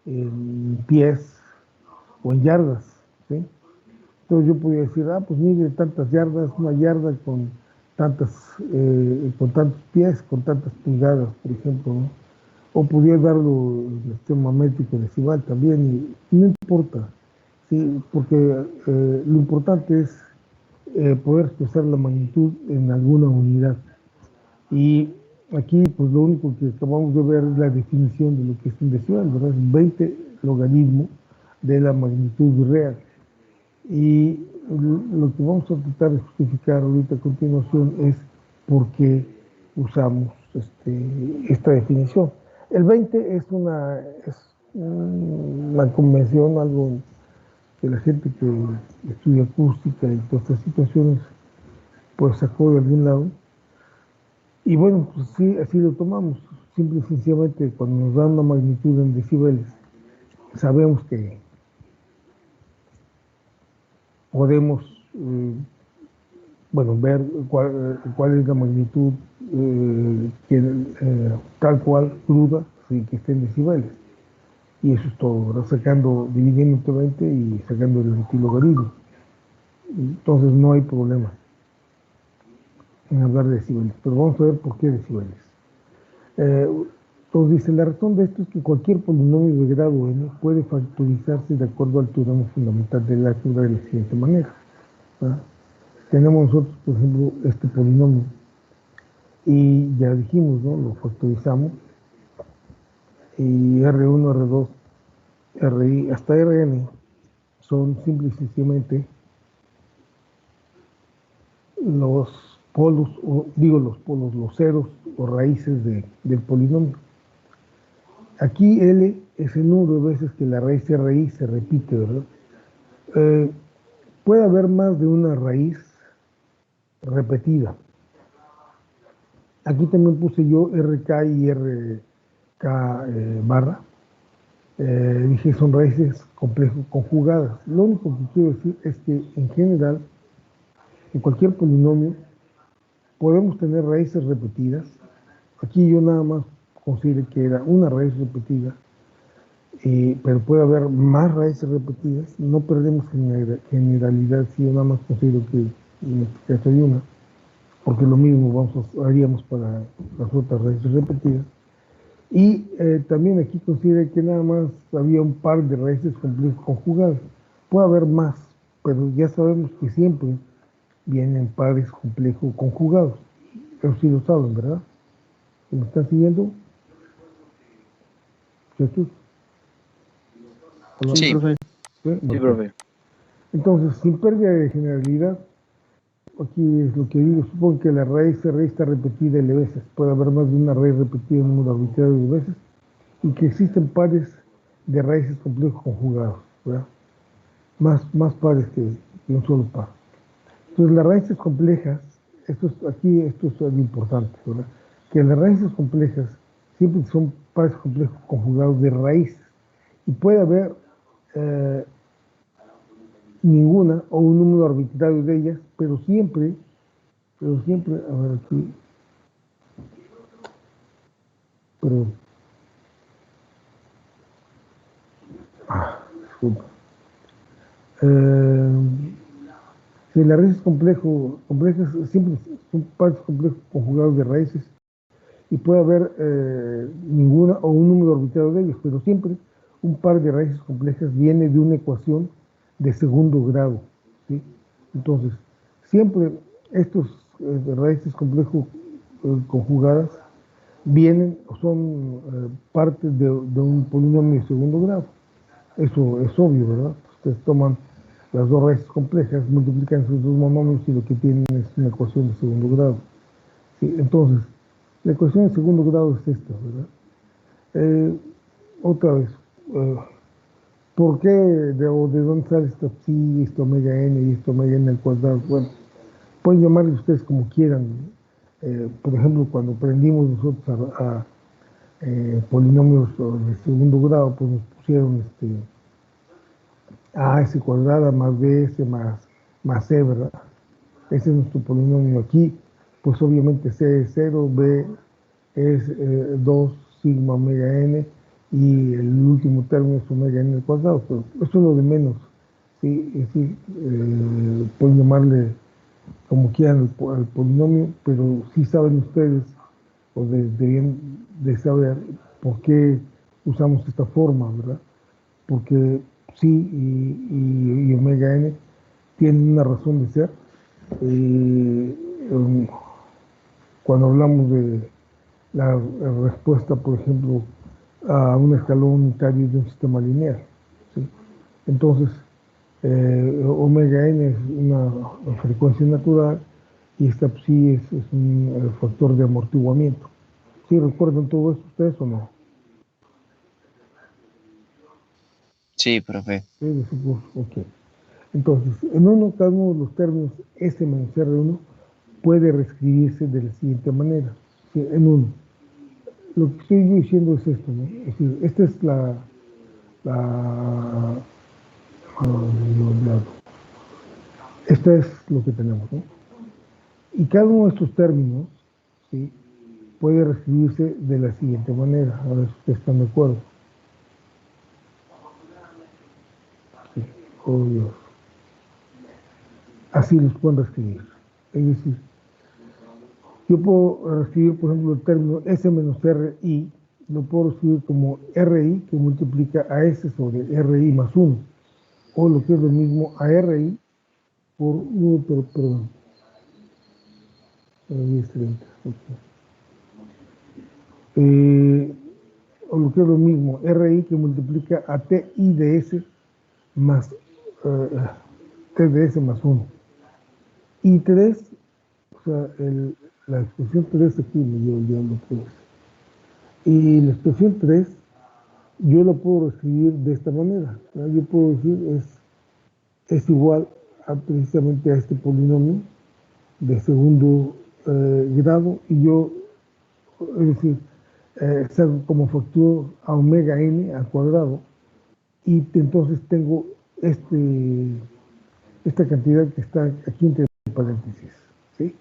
en pies o en yardas, ¿sí? Entonces yo podía decir, pues mide tantas yardas, una yarda con tantos pies, con tantas pulgadas, por ejemplo, ¿no? O podía darlo en sistema métrico decimal también, y no importa, ¿sí? Porque lo importante es poder expresar la magnitud en alguna unidad. Y aquí, pues lo único que acabamos de ver es la definición de lo que es un decimal, ¿verdad? Es 20 logaritmo de la magnitud real. Y lo que vamos a tratar de justificar ahorita a continuación es por qué usamos esta definición. El 20 es una convención, algo que la gente que estudia acústica y todas estas situaciones pues sacó de algún lado. Y bueno, pues sí, así lo tomamos. Simple y sencillamente cuando nos dan una magnitud en decibeles, sabemos que podemos ver cuál es la magnitud tal cual, cruda, sí, que esté en decibeles. Y eso es todo, ¿verdad? Dividiendo entre 20 y sacando el antilogaritmo. Entonces no hay problema en hablar de decibeles, pero vamos a ver por qué decibeles. Entonces dice, la razón de esto es que cualquier polinomio de grado n puede factorizarse de acuerdo al teorema fundamental del álgebra de la siguiente manera, ¿verdad? Tenemos nosotros, por ejemplo, este polinomio y ya dijimos, ¿no? Lo factorizamos y R1, R2, RI hasta Rn son simple y sencillamente los polos, los ceros o raíces del polinomio. Aquí L es el número de veces que la raíz RI se repite, ¿verdad? Puede haber más de una raíz repetida. Aquí también puse yo RK y RK barra. Dije son raíces complejo conjugadas. Lo único que quiero decir es que en general, en cualquier polinomio, podemos tener raíces repetidas. Aquí yo nada más consideré que era una raíz repetida, pero puede haber más raíces repetidas. No perdemos generalidad si yo nada más considero que en este caso hay una, porque lo mismo haríamos para las otras raíces repetidas. Y también aquí consideré que nada más había un par de raíces complejos conjugadas. Puede haber más, pero ya sabemos que siempre vienen pares complejos conjugados. Eso sí lo saben, ¿verdad? ¿Me están siguiendo? ¿Jesús? Sí. Sí, profe. ¿Sí? Sí, Bueno, profe. entonces, sin pérdida de generalidad, aquí es lo que digo, supongo que la raíz está repetida L veces. Puede haber más de una raíz repetida un número arbitrario de veces, y que existen pares de raíces complejos conjugados, ¿verdad? Más pares que un solo par. Entonces, las raíces complejas, esto es lo importante, ¿verdad? Que las raíces complejas siempre son pares complejos conjugados de raíces, y puede haber eh, ninguna o un número arbitrario de ellas, pero siempre, a ver aquí, pero, disculpa. Eh, si las raíces complejas siempre son partes complejos conjugados de raíces y puede haber ninguna o un número arbitrario de ellos, pero siempre un par de raíces complejas viene de una ecuación de segundo grado, ¿sí? Entonces, siempre estos raíces complejos conjugadas vienen o son parte de un polinomio de segundo grado. Eso es obvio, ¿verdad? Ustedes toman las dos raíces complejas, multiplican sus dos monomios y lo que tienen es una ecuación de segundo grado. ¿Sí? Entonces, la ecuación de segundo grado es esta, ¿verdad? Otra vez, eh, ¿por qué o de dónde sale esta psi, esto omega n y esto omega n al cuadrado? Bueno, pueden llamarle ustedes como quieran. Por ejemplo, cuando aprendimos nosotros a polinomios de segundo grado, pues nos pusieron AS cuadrada más BS más C, ¿verdad? Ese es nuestro polinomio aquí. Pues obviamente C es 0, B es 2 sigma omega n y el último término es omega n al cuadrado, pero eso es lo de menos. ¿Sí? Es decir, pueden llamarle como quieran al polinomio, pero sí saben ustedes, o deberían de saber por qué usamos esta forma, ¿verdad? Porque sí y omega n tienen una razón de ser. Um, Cuando hablamos de la respuesta, por ejemplo, a un escalón unitario de un sistema lineal, ¿sí? Entonces, omega n es una frecuencia natural y esta psi es un factor de amortiguamiento. ¿Sí recuerdan todo esto ustedes o no? Sí, profe. Sí, de supuesto, ok. Entonces, cada uno de los términos S menos R1 puede reescribirse de la siguiente manera. ¿Sí? En uno. Lo que estoy diciendo es esto, ¿no? Es decir, esta es la esta es lo que tenemos, ¿no? Y cada uno de estos términos, ¿sí? Puede reescribirse de la siguiente manera. A ver si ustedes están de acuerdo. Sí. Oh, Dios. Así los pueden reescribir. Es decir, yo puedo reescribir, por ejemplo, el término S menos RI, lo puedo reescribir como RI que multiplica a S sobre RI más 1, o lo que es lo mismo a RI por 1, perdón, 1030. Okay. O lo que es lo mismo, RI que multiplica a TI de S más T de S más 1. Y 3, o sea, la expresión 3 aquí me llevo el diablo 3. Y la expresión 3 yo lo puedo escribir de esta manera, ¿no? Yo puedo decir es igual precisamente a este polinomio de segundo grado y yo, es decir, salgo como factor a omega n al cuadrado y entonces tengo esta cantidad que está aquí entre paréntesis, ¿sí?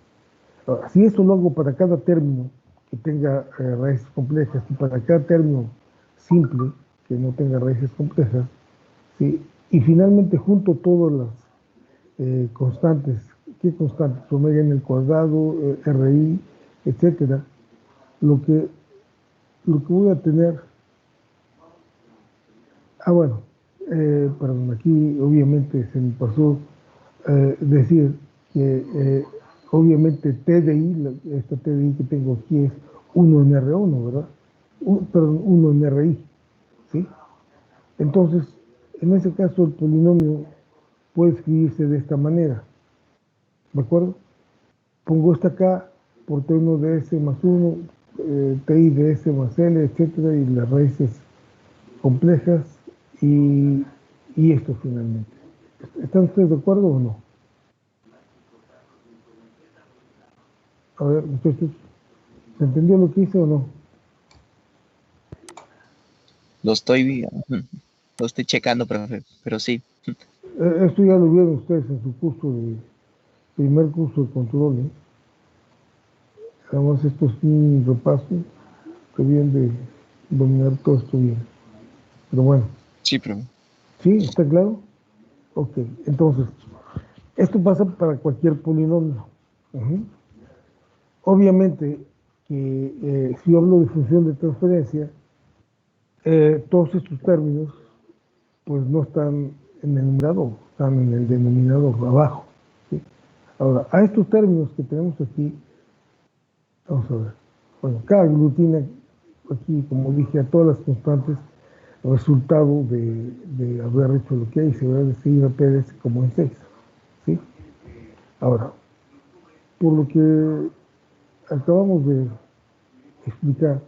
Ahora, si eso lo hago para cada término que tenga raíces complejas y para cada término simple que no tenga raíces complejas, ¿sí? Y finalmente junto todas las constantes, ¿qué constantes? Omega en el cuadrado, RI, etcétera. Lo que, lo que voy a tener, bueno, perdón, aquí obviamente se me pasó decir que obviamente TDI, esta TDI que tengo aquí es 1 en R1, ¿verdad? Perdón, 1 en RI, ¿sí? Entonces, en ese caso el polinomio puede escribirse de esta manera, ¿de acuerdo? Pongo esta acá por T1 de S más 1, TI de S más L, etcétera, y las raíces complejas y, y esto finalmente. ¿Están ustedes de acuerdo o no? A ver, muchachos, ¿se entendió lo que hice o no? Lo estoy viendo. lo estoy checando, profe, pero sí. Esto ya lo vieron ustedes en su curso primer curso de control, ¿eh? Además, esto es un repaso que bien de dominar todo esto bien. Pero bueno, Sí, profe. ¿sí? ¿Está claro? Ok, entonces, esto pasa para cualquier polinomio. Ujú. Obviamente que si yo hablo de función de transferencia, todos estos términos pues no están en el numerador, están en el denominador abajo, ¿sí? Ahora, a estos términos que tenemos aquí, vamos a ver, bueno, cada glutina aquí, como dije, a todas las constantes, resultado de haber hecho lo que hay, se va a decidir a PDS como en 6, ¿sí? Ahora, por lo que acabamos de explicar,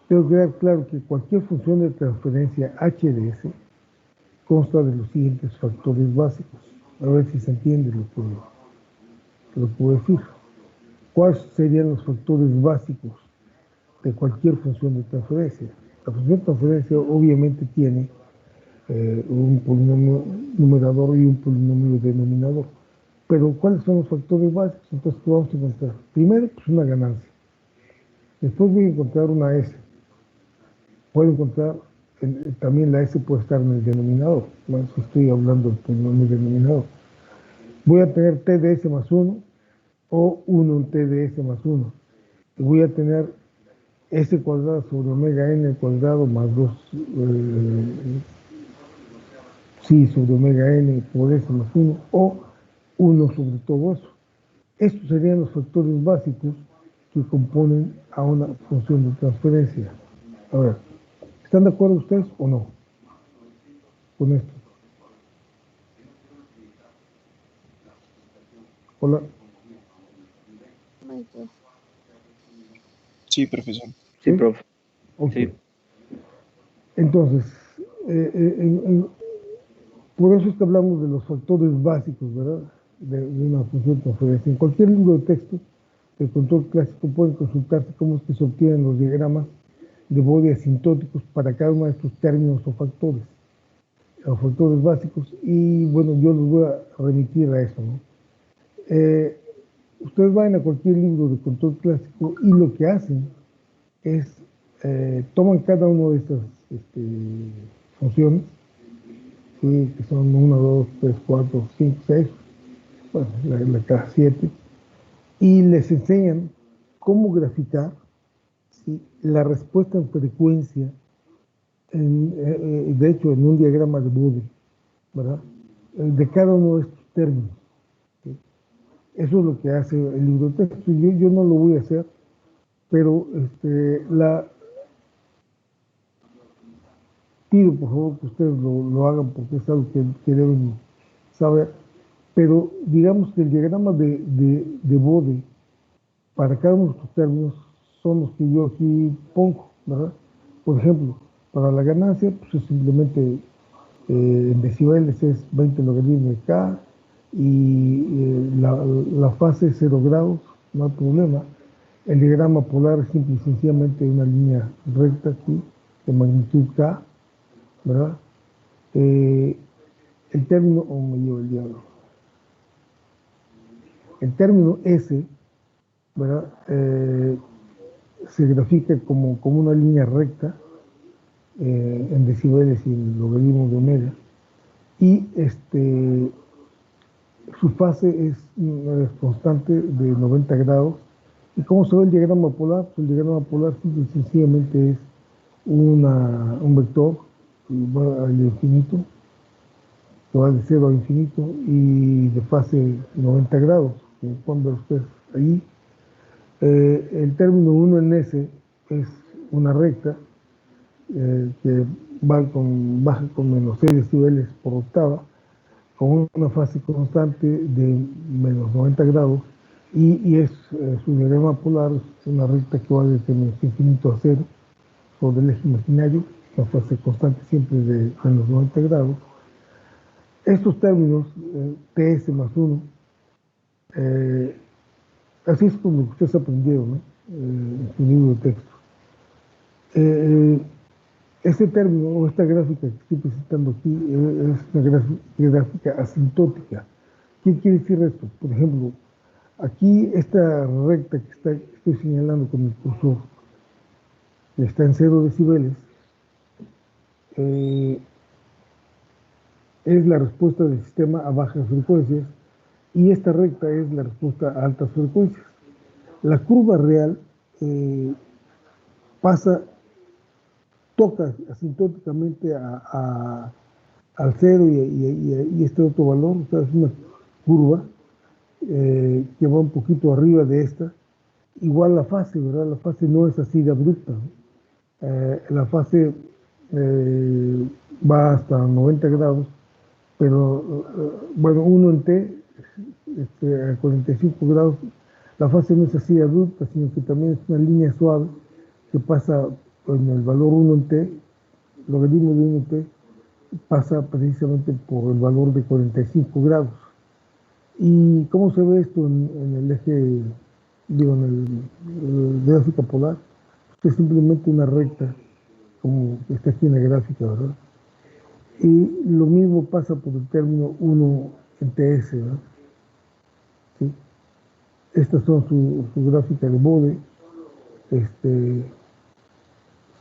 tengo que dar claro que cualquier función de transferencia HDS consta de los siguientes factores básicos. A ver si se entiende lo que voy a decir. ¿Cuáles serían los factores básicos de cualquier función de transferencia? La función de transferencia obviamente tiene un polinomio numerador y un polinomio denominador. Pero ¿cuáles son los factores básicos? Entonces, ¿qué vamos a encontrar? Primero, pues una ganancia. Después voy a encontrar una S. Puedo encontrar, también la S puede estar en el denominador. Bueno, si estoy hablando del polinomio denominador. Voy a tener TDS más 1 o 1 en TDS más 1. Y voy a tener S cuadrado sobre omega n al cuadrado más 2 sí sobre omega n por S más 1 o 1 sobre todo eso. Estos serían los factores básicos que componen a una función de transferencia. A ver, ¿están de acuerdo ustedes o no con esto? Hola. Sí, profesor. Sí, ¿Sí? profe. Ok. Sí. Entonces, por eso es que hablamos de los factores básicos, ¿verdad? De una función de transferencia. En cualquier libro de texto del control clásico pueden consultarse cómo es que se obtienen los diagramas de Bode asintóticos para cada uno de estos términos o factores básicos, y bueno, yo los voy a remitir a eso, ¿no? Ustedes van a cualquier libro de control clásico y lo que hacen es toman cada una de estas funciones, ¿sí? Que son 1, 2, 3, 4, 5, 6, bueno, la cada 7, y les enseñan cómo graficar, ¿sí? La respuesta en frecuencia, de hecho, en un diagrama de Bode, ¿verdad? De cada uno de estos términos, ¿sí? Eso es lo que hace el libro de texto. Yo no lo voy a hacer, pero pido por favor que ustedes lo hagan porque es algo que deben saber. Pero digamos que el diagrama de Bode para cada uno de estos términos son los que yo aquí pongo, ¿verdad? Por ejemplo, para la ganancia, pues es simplemente en decibeles es 20 logaritmos de K y la fase 0 grados, no hay problema. El diagrama polar es simple y sencillamente una línea recta aquí de magnitud K, ¿verdad? El término, oh, me llevo el diablo. El término S, ¿verdad? Se grafica como una línea recta en decibeles y en logaritmos de omega. Y su fase es constante de 90 grados. ¿Y cómo se ve el diagrama polar? Pues el diagrama polar simple y sencillamente es un vector que va al infinito, que va de 0 a infinito y de fase 90 grados, como pueden ver ustedes ahí. El término 1 en S es una recta que baja con menos 6 decibeles por octava, con una fase constante de menos 90 grados, y es su diagrama polar, es una recta que va desde menos infinito a 0 sobre el eje imaginario, la fase constante siempre de menos 90 grados. Estos términos, TS más 1, así es como ustedes aprendieron, ¿no? En su libro de texto. Este término o esta gráfica que estoy presentando aquí es una gráfica asintótica. ¿Qué quiere decir esto? Por ejemplo, aquí esta recta que estoy señalando con el cursor, que está en 0 decibeles, es la respuesta del sistema a bajas frecuencias y esta recta es la respuesta a altas frecuencias. La curva real toca asintóticamente al 0 y este otro valor, o sea, es una curva que va un poquito arriba de esta. Igual la fase, ¿verdad? La fase no es así de abrupta, ¿no? La fase va hasta 90 grados, pero bueno, 1 en T, a 45 grados, la fase no es así de abrupta, sino que también es una línea suave que pasa en el valor 1 en T, logaritmo de 1 en T, pasa precisamente por el valor de 45 grados. ¿Y cómo se ve esto en el eje, digo, en el gráfica polar? Es simplemente una recta, como está aquí en la gráfica, ¿verdad? Y lo mismo pasa por el término 1 en TS, ¿verdad? ¿Sí? Estas son su gráfica de Bode,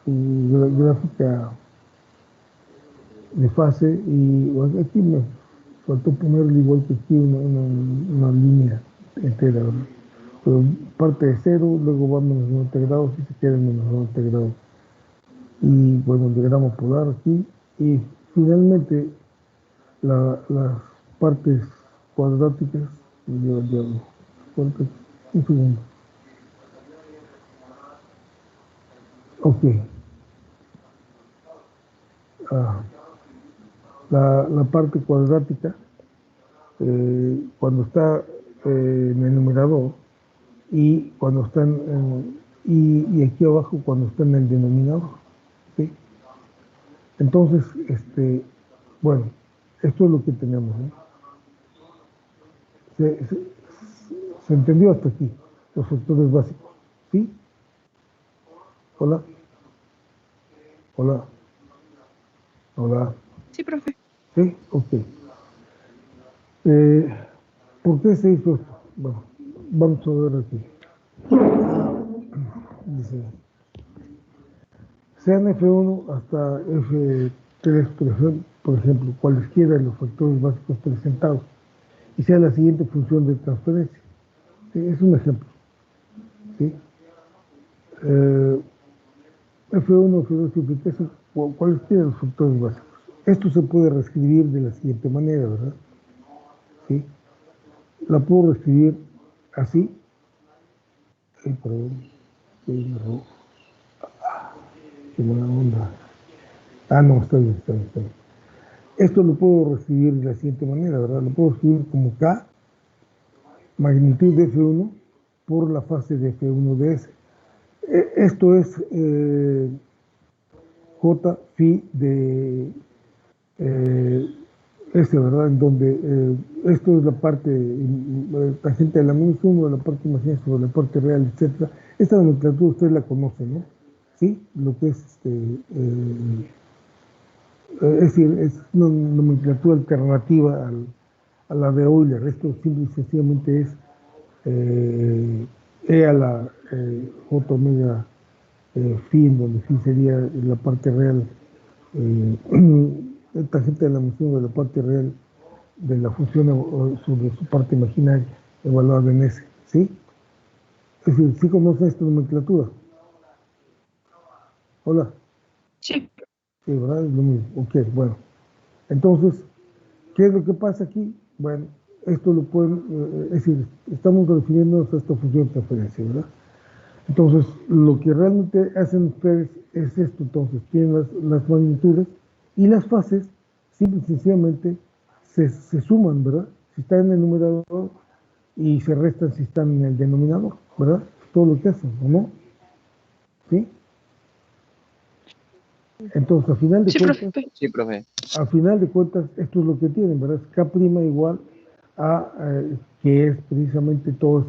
su gráfica de fase, y bueno, aquí me faltó ponerle igual que aquí una línea entera, ¿verdad? Pero parte de 0, luego va a menos 90 grados y se queda en menos 90 grados. Y bueno, el diagrama polar aquí, y finalmente las partes cuadráticas, un segundo. Ok. La parte cuadrática, cuando está en el numerador, y cuando están y aquí abajo cuando está en el denominador, ¿sí? Entonces, bueno, esto es lo que tenemos, ¿no? Se entendió hasta aquí los factores básicos, ¿sí? Hola, hola, hola, Sí, profe. ¿sí? Ok. ¿Por qué se hizo esto? Bueno, vamos a ver aquí. Dice, sean F1 hasta F3, por ejemplo, cualesquiera de los factores básicos presentados, y sea la siguiente función de transferencia. ¿Sí? Es un ejemplo. ¿Sí? F1, F2 y F3 son cualesquiera de los factores básicos. Esto se puede reescribir de la siguiente manera, ¿verdad? ¿Sí? La puedo reescribir así. Perdón, qué buena onda. No, está bien. Esto lo puedo reescribir de la siguiente manera, ¿verdad? Lo puedo escribir como K, magnitud de F1, por la fase de F1 de S. Esto es J phi de S, ¿verdad? En donde esto es la parte tangente de la menos 1, la parte imaginaria sobre la parte real, etc. Esta nomenclatura ustedes la conocen, ¿no? ¿Sí? Lo que es es decir, es una nomenclatura alternativa a la de Euler. Esto simple y sencillamente es E a la J omega phi, en donde phi sería la parte real, tangente de la función de la parte real de la función sobre su parte imaginaria evaluada en S, ¿sí? Es decir, ¿sí conocen esta nomenclatura? Hola. Sí. Sí, ¿verdad? Es lo mismo. Ok, bueno. Entonces, ¿qué es lo que pasa aquí? Bueno, esto lo pueden, es decir, estamos refiriéndonos a esta función de transferencia, ¿verdad? Entonces, lo que realmente hacen ustedes es esto. Entonces, tienen las magnitudes y las fases, simple y sencillamente se suman, ¿verdad? Si están en el numerador y se restan si están en el denominador, ¿verdad? Es todo lo que hacen, ¿o no? ¿Sí? Entonces, al final de cuentas, Sí, profe. al final de cuentas, esto es lo que tienen, ¿verdad? Es K' igual a, que es precisamente toda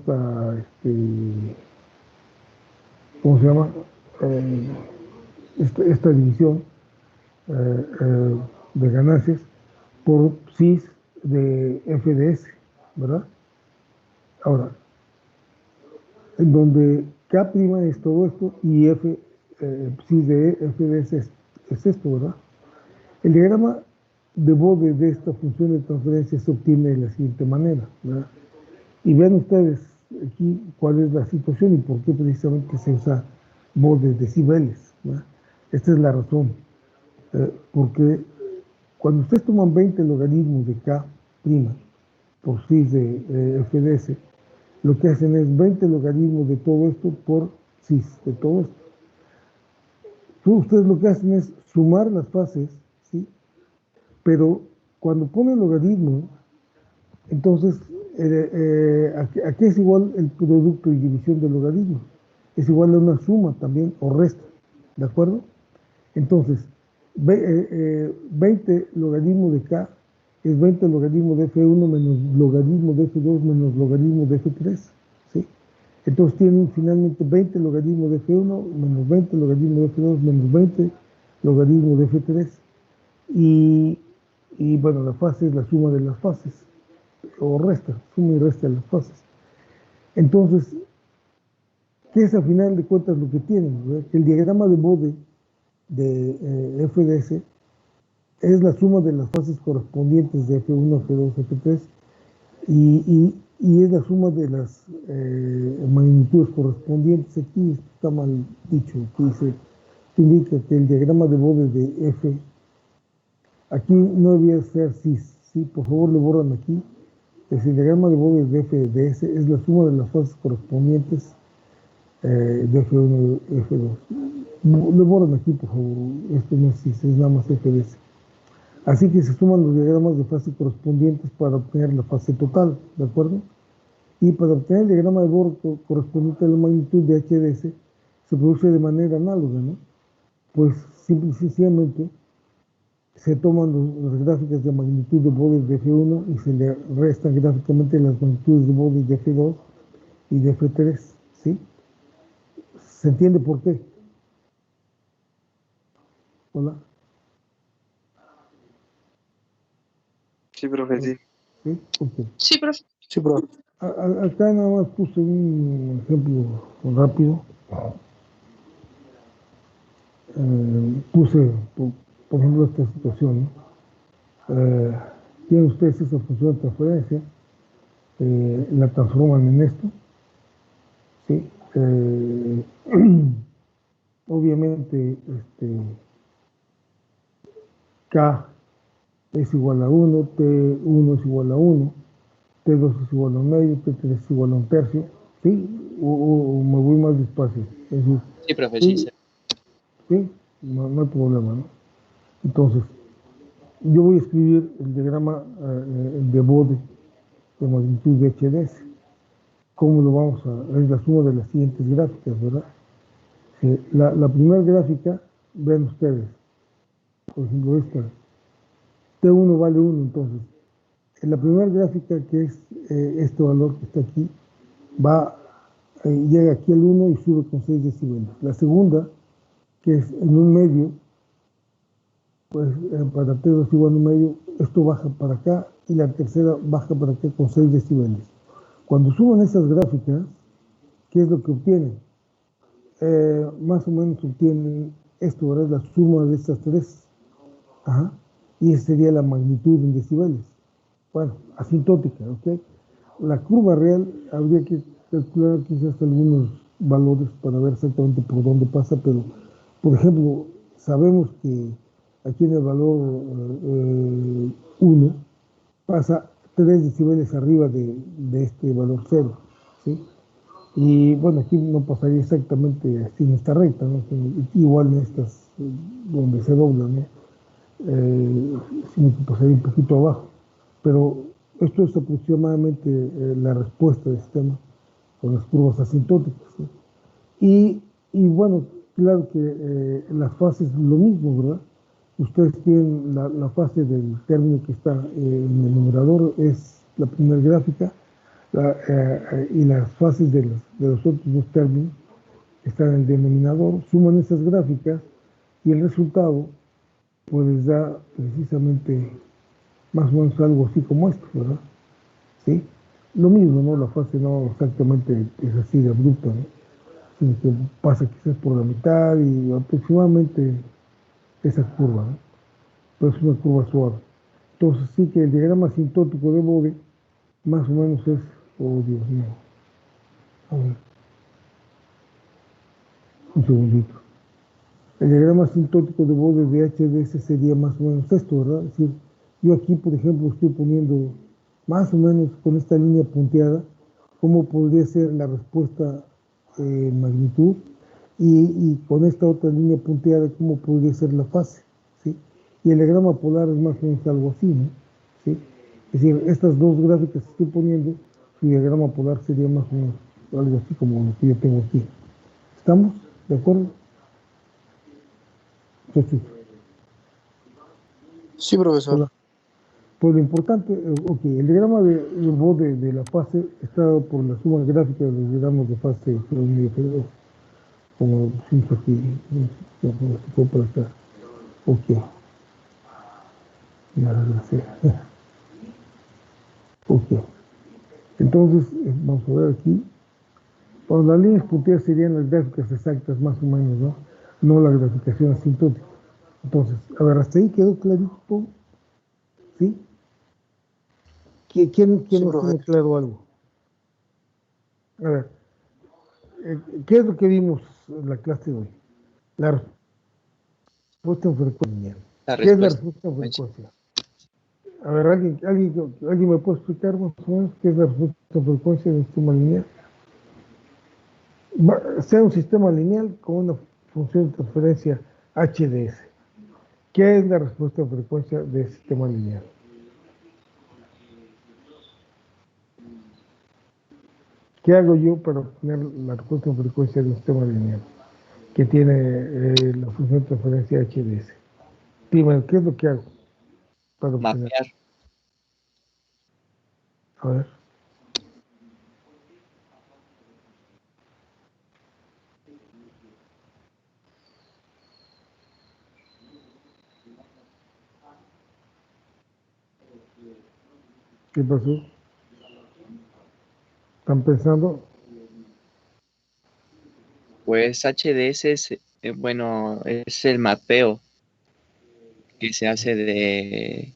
¿cómo se llama? Esta división, de ganancias por cis de FDS, ¿verdad? Ahora, en donde K' es todo esto y F, cis de FDS es esto, ¿verdad? El diagrama de Bode de esta función de transferencia se obtiene de la siguiente manera, ¿verdad? Y vean ustedes aquí cuál es la situación y por qué precisamente se usa Bode decibeles, ¿verdad? Esta es la razón. Porque cuando ustedes toman 20 logaritmos de K' por cis de FDS, lo que hacen es 20 logaritmos de todo esto por cis de todo esto. Ustedes lo que hacen es sumar las fases, ¿sí? Pero cuando ponen logaritmo, entonces aquí es igual el producto y división del logaritmo. Es igual a una suma también o resta, ¿de acuerdo? Entonces, 20 logaritmo de K es 20 logaritmo de F1 menos logaritmo de F2 menos logaritmo de F3, ¿sí? Entonces tienen finalmente 20 logaritmo de F1 menos 20 logaritmo de F2 menos 20 logaritmo de F3. Y bueno, la fase es la suma de las fases, o resta, suma y resta de las fases. Entonces, ¿qué es a final de cuentas lo que tienen? ¿Verdad? El diagrama de Bode de FDS es la suma de las fases correspondientes de F1, F2, F3 y es la suma de las magnitudes correspondientes. Aquí está mal dicho, aquí dice, indica que el diagrama de Bode de F, aquí no debía ser cis, ¿sí? Por favor le borran aquí. El diagrama de Bode de FDS es la suma de las fases correspondientes de F1 y F2. Le borran aquí, por favor, esto no es cis, es nada más FDS. Así que se suman los diagramas de fase correspondientes para obtener la fase total, ¿de acuerdo? Y para obtener el diagrama de Bode correspondiente a la magnitud de HDS se produce de manera análoga, ¿no? Pues simple y sencillamente se toman las gráficas de magnitud de Bode de F1 y se le restan gráficamente las magnitudes de Bode de F2 y de F3, ¿sí? ¿Se entiende por qué? Hola. Sí, profe, sí. ¿Sí? Okay. Sí, profe. Sí, profe. Acá nada más puse un ejemplo rápido. Puse, por ejemplo, esta situación, ¿no? Tienen ustedes esa función de transferencia, la transforman en esto, ¿sí? Obviamente, K es igual a 1, T1 es igual a 1, T2 es igual a un medio, T3 es igual a un tercio, ¿sí? O me voy más despacio. Es decir, Sí, profe, sí. ¿sí? No hay problema, ¿no? Entonces, yo voy a escribir el diagrama de Bode de magnitud de HDS. ¿Cómo lo vamos a...? Es la suma de las siguientes gráficas, ¿verdad? La primera gráfica, vean ustedes, por ejemplo esta, T1 vale 1, entonces, en la primera gráfica, que es este valor que está aquí, llega aquí al 1 y sube con 6 decibeles. La segunda, que es en un medio, pues para T2 igual a un medio, esto baja para acá, y la tercera baja para acá con 6 decibeles. Cuando suman esas gráficas, ¿qué es lo que obtienen? Más o menos obtienen esto, ¿verdad? La suma de estas tres. Ajá. Y esa sería la magnitud en decibeles. Bueno, asintótica, ¿ok? La curva real habría que calcular quizás algunos valores para ver exactamente por dónde pasa, pero, por ejemplo, sabemos que aquí en el valor 1 pasa 3 decibeles arriba de este valor 0, ¿sí? Y bueno, aquí no pasaría exactamente así en esta recta, ¿no? Igual en estas donde se doblan, ¿no? Sino que pasaría un poquito abajo. Pero esto es aproximadamente la respuesta del sistema con las curvas asintóticas, ¿no? Y bueno, claro que las fases lo mismo, ¿verdad? Ustedes tienen la fase del término que está en el numerador, es la primera gráfica, y las fases de los otros dos términos están en el denominador, suman esas gráficas y el resultado pues les da precisamente más o menos algo así como esto, ¿verdad? ¿Sí? Lo mismo, ¿no? La fase no exactamente es así de abrupta, ¿no? Sino que pasa quizás por la mitad y aproximadamente esa curva, ¿no? Pero es una curva suave. Entonces sí que el diagrama asintótico de Bode más o menos es, oh Dios mío, a ver, un segundito. El diagrama asintótico de Bode de HDS sería más o menos esto, ¿verdad? Es decir, yo aquí, por ejemplo, estoy poniendo más o menos con esta línea punteada cómo podría ser la respuesta en magnitud y con esta otra línea punteada cómo podría ser la fase, ¿sí? Y el diagrama polar es más o menos algo así, ¿no? ¿Sí? Es decir, estas dos gráficas que estoy poniendo, su diagrama polar sería más o menos algo así como lo que yo tengo aquí. ¿Estamos? ¿De acuerdo? Entonces, Sí, profesor. hola. Pues lo importante, ok, el diagrama de Bode de la fase está dado por la suma gráfica de los diagramas de fase F1 y F2, como lo pusimos aquí, como se fue para acá. Ok, nada, gracias. Ok, entonces, vamos a ver aquí. Bueno, las líneas punteadas serían las gráficas exactas, más o menos, ¿no? No la graficación asintótica. Entonces, a ver, hasta ahí quedó clarito todo, ¿sí? ¿Quién Sí, no profe. tiene claro algo? A ver, ¿qué es lo que vimos en la clase de hoy? La respuesta en frecuencia. La ¿Qué es la respuesta. respuesta en frecuencia? A ver, ¿alguien me puede explicar más o menos qué es la respuesta en frecuencia de un sistema lineal? Sea un sistema lineal con una función de transferencia HDS. ¿Qué es la respuesta en frecuencia del sistema lineal? ¿Qué hago yo para obtener la respuesta en frecuencia de un sistema lineal que tiene la función de transferencia HDS? Dime, ¿qué es lo que hago para obtener? Mapear. A ver. ¿Qué pasó? ¿Están pensando? Pues HDS es, bueno, es el mapeo que se hace de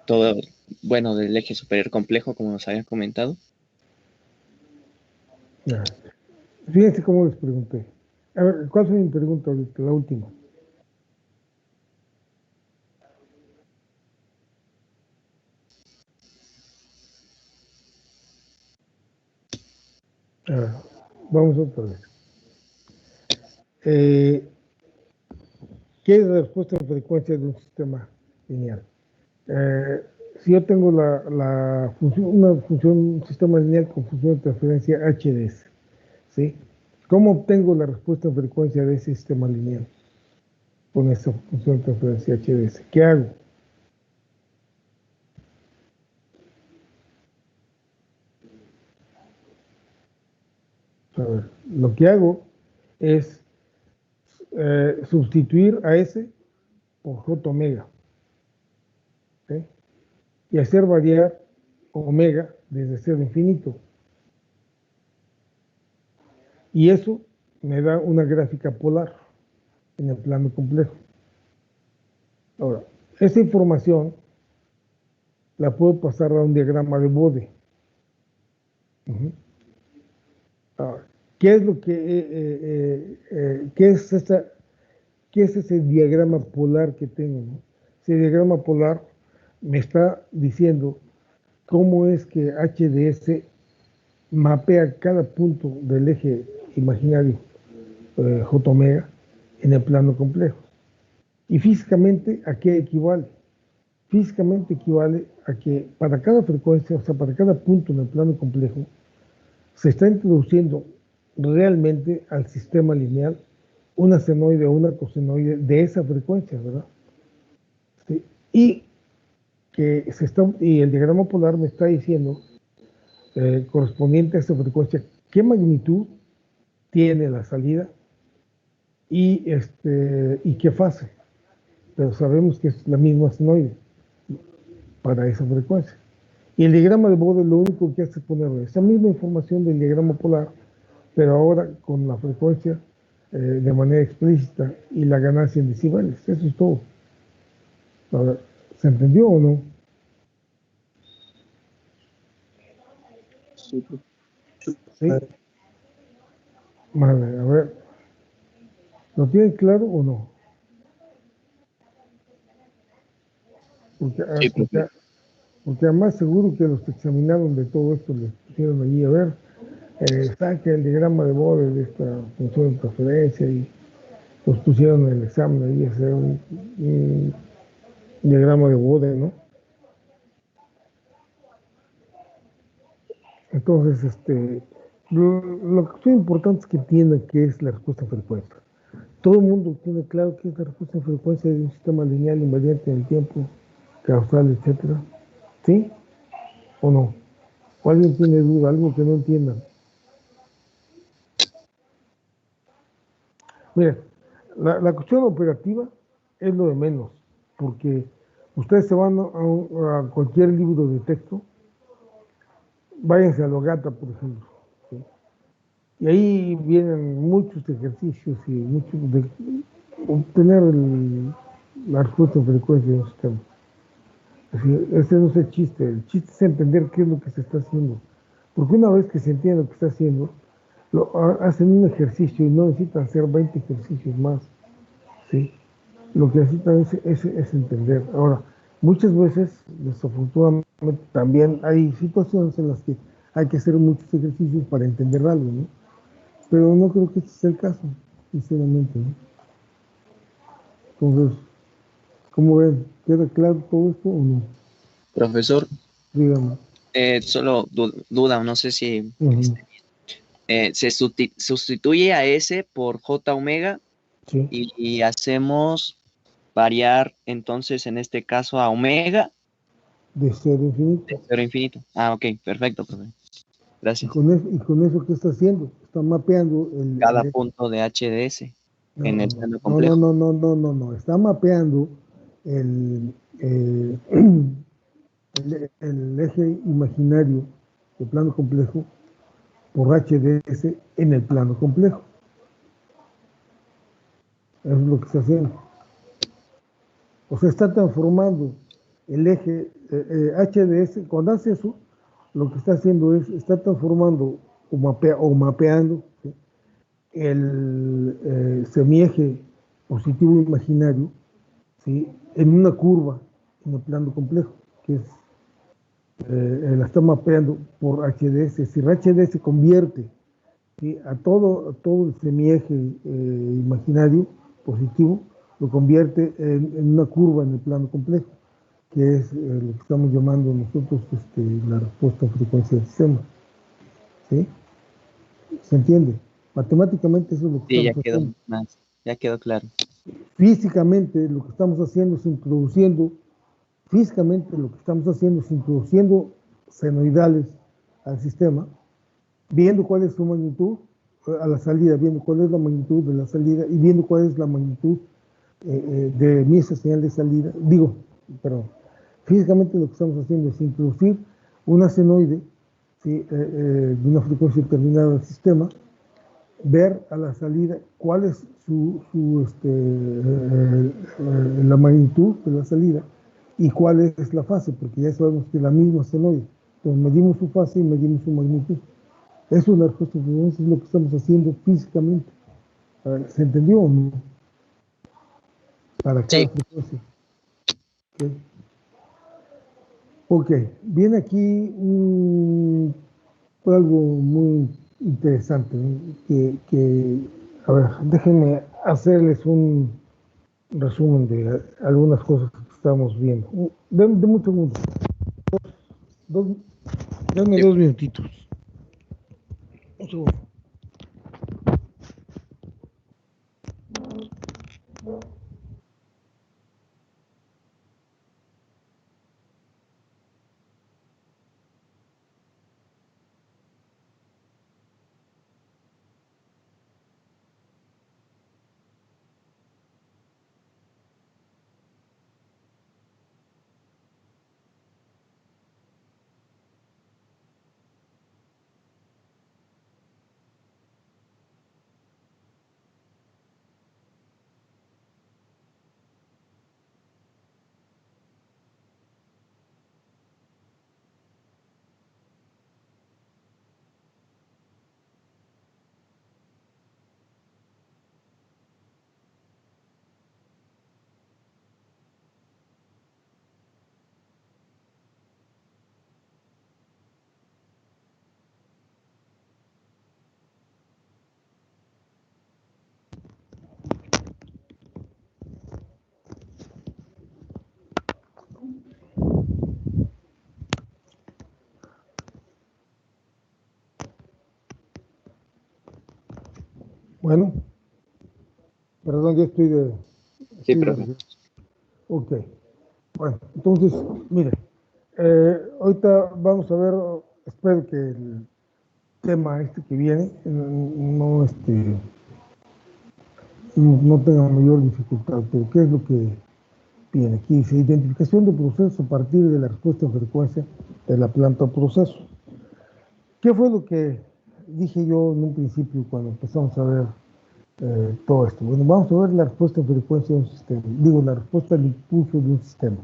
todo, bueno, del eje superior complejo, como nos habían comentado. Ya. Fíjense cómo les pregunté. A ver, ¿cuál fue mi pregunta ahorita? La última. A ver, vamos otra vez. ¿Qué es la respuesta en frecuencia de un sistema lineal? Si yo tengo una función, un sistema lineal con función de transferencia HDS, ¿sí? ¿Cómo obtengo la respuesta en frecuencia de ese sistema lineal con esa función de transferencia HDS? ¿Qué hago? A ver, lo que hago es sustituir a S por J omega, ¿sí? Y hacer variar omega desde 0 a infinito. Y eso me da una gráfica polar en el plano complejo. Ahora, esta información la puedo pasar a un diagrama de Bode. Uh-huh. Ahora, ¿qué es lo que, qué es ese diagrama polar que tengo, ¿no? Ese diagrama polar me está diciendo cómo es que HDS mapea cada punto del eje imaginario J omega en el plano complejo. Y físicamente, ¿a qué equivale? Físicamente equivale a que para cada frecuencia, o sea, para cada punto en el plano complejo, se está introduciendo realmente al sistema lineal una senoide o una cosenoide de esa frecuencia, ¿verdad? ¿Sí? Y y el diagrama polar me está diciendo, correspondiente a esa frecuencia, qué magnitud tiene la salida y qué fase. pero sabemos que es la misma senoide para esa frecuencia. Y el diagrama de Bode lo único que hace es poner esa misma información del diagrama polar, pero ahora con la frecuencia de manera explícita y la ganancia en decibeles. Eso es todo. Ahora, ¿se entendió o no? Sí, profe. Sí. Vale, a ver. ¿Lo tienen claro o no? Porque, Sí, profe. porque además seguro que los que examinaron de todo esto les pusieron allí a ver, saque el diagrama de Bode de esta función de transferencia y los pusieron en el examen ahí a hacer un diagrama de Bode, ¿no? Entonces, lo que es importante es que entiendan qué es la respuesta en frecuencia. Todo el mundo tiene claro qué es la respuesta en frecuencia de un sistema lineal invariante en el tiempo, causal, etcétera. ¿Sí o no? ¿O alguien tiene duda, algo que no entiendan? Mira, la cuestión operativa es lo de menos, porque ustedes se van a cualquier libro de texto, váyanse a Logata, por ejemplo, ¿sí? Y ahí vienen muchos ejercicios y muchos de obtener la respuesta en frecuencia de un sistema. Así, ese no es el chiste es entender qué es lo que se está haciendo. Porque una vez que se entiende lo que está haciendo, hacen un ejercicio y no necesitan hacer 20 ejercicios más, ¿sí? Lo que necesitan es entender. Ahora, muchas veces, desafortunadamente, también hay situaciones en las que hay que hacer muchos ejercicios para entender algo, ¿no? Pero no creo que este sea el caso, sinceramente, ¿no? Entonces, ¿cómo ven? ¿Queda claro todo esto o no? Profesor, Dígame. solo duda, no sé si Ujú. se sustituye a S por J omega Sí, y hacemos variar entonces en este caso a omega de cero a infinito. de cero a infinito. Ah, ok, perfecto, profe. Y Gracias. con eso, ¿qué está haciendo? Está mapeando Cada punto de HDS en no, el no, plano no, no, complejo. no, no, no, no, no. Está mapeando el, el eje imaginario del plano complejo por HDS en el plano complejo. Eso es lo que está haciendo. O sea, está transformando el eje HDS. Cuando hace eso, lo que está haciendo está transformando o mapeando, ¿sí? El semieje positivo imaginario, ¿sí? En una curva en el plano complejo, que es la está mapeando por HDS. Si HDS convierte, ¿sí? a todo el semieje imaginario positivo, lo convierte en una curva en el plano complejo, que es lo que estamos llamando nosotros la respuesta en frecuencia del sistema. ¿Sí? ¿Se entiende? Matemáticamente eso es lo que Sí, estamos haciendo. ya quedó claro. Físicamente lo que estamos haciendo es introduciendo, físicamente lo que estamos haciendo es introduciendo senoidales al sistema, viendo cuál es su magnitud a la salida, viendo cuál es la magnitud de la salida y viendo cuál es la magnitud de mi señal de salida. Perdón, físicamente lo que estamos haciendo es introducir una senoide, ¿sí? De una frecuencia determinada al sistema, ver a la salida cuál es la magnitud de la salida y cuál es la fase, porque ya sabemos que es la misma senoide. Entonces medimos su fase y medimos su magnitud. Eso es la respuesta de frecuencia, es lo que estamos haciendo físicamente. A ver, ¿se entendió o no? Para cada Sí, frecuencia. ¿Ok? Ok, viene aquí algo muy interesante, ¿no? A ver, déjenme hacerles un resumen de algunas cosas que estamos viendo. De mucho mundo. Dos, denme sí. 2 minutitos. Un segundo. Bueno, perdón, ya estoy de... Sí, estoy de profe. regreso. Ok, bueno, entonces, mire, ahorita vamos a ver, espero que el tema este que viene no, no tenga mayor dificultad, pero ¿qué es lo que viene aquí? Dice, identificación de procesos a partir de la respuesta en frecuencia de la planta o proceso. ¿Qué fue lo que dije yo en un principio cuando empezamos a ver todo esto? Bueno, vamos a ver la respuesta en frecuencia de un sistema, digo, la respuesta al impulso de un sistema.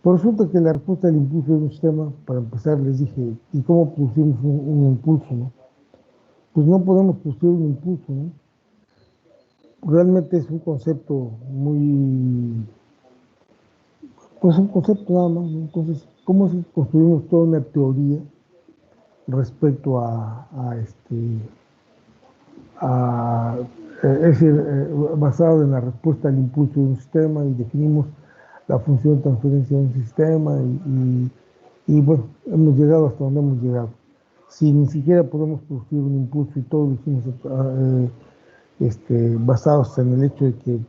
Pues resulta que la respuesta al impulso de un sistema, para empezar, les dije, ¿y cómo producimos un impulso, no? Pues no podemos producir un impulso, ¿no? Realmente es un concepto muy, pues un concepto nada más, ¿no? Entonces, ¿cómo es que construimos toda una teoría respecto a es decir, basado en la respuesta al impulso de un sistema y definimos la función de transferencia de un sistema y bueno, hemos llegado hasta donde hemos llegado. Si ni siquiera podemos producir un impulso y todo lo hicimos basados en el hecho de que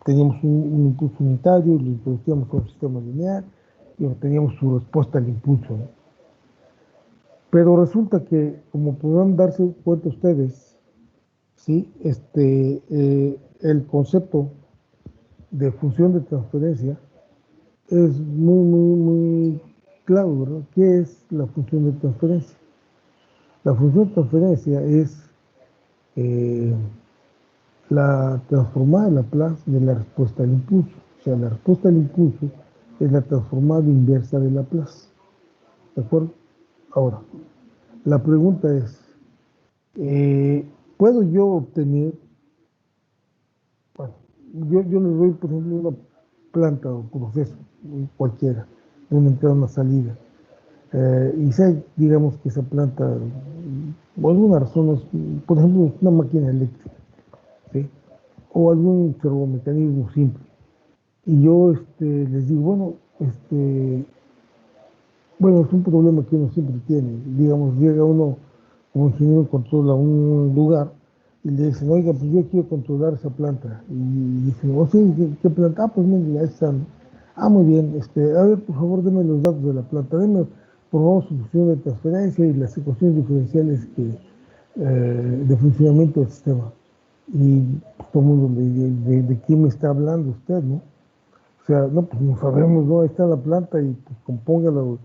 teníamos un impulso unitario y lo introducíamos a un sistema lineal y obteníamos su respuesta al impulso, ¿no? Pero resulta que, como podrán darse cuenta ustedes, ¿sí? El concepto de función de transferencia es muy claro, ¿verdad? ¿Qué es la función de transferencia? La función de transferencia es eh, la transformada Laplace de la respuesta al impulso. O sea, la respuesta al impulso es la transformada inversa de Laplace. ¿De acuerdo? Ahora, la pregunta es, ¿puedo yo obtener, bueno, yo les doy, por ejemplo, una planta o proceso, cualquiera, de una entrada a una salida, y sé, digamos, que esa planta, por alguna razón, por ejemplo, una máquina eléctrica, ¿sí? O algún servomecanismo simple. Y yo les digo, bueno, es un problema que uno siempre tiene. Digamos, llega uno como ingeniero de control a un lugar y le dicen, oiga, pues yo quiero controlar esa planta. Y dicen, oh, sí, ¿qué planta? Ah, pues mire, ahí están. Ah, muy bien, a ver, por favor, deme los datos de la planta, deme, por favor, su función de transferencia y las ecuaciones diferenciales de funcionamiento del sistema. Y pues, todo el mundo, ¿de quién me está hablando usted, no? O sea, no, pues no sabemos, ¿no? Ahí está la planta y pues compóngala o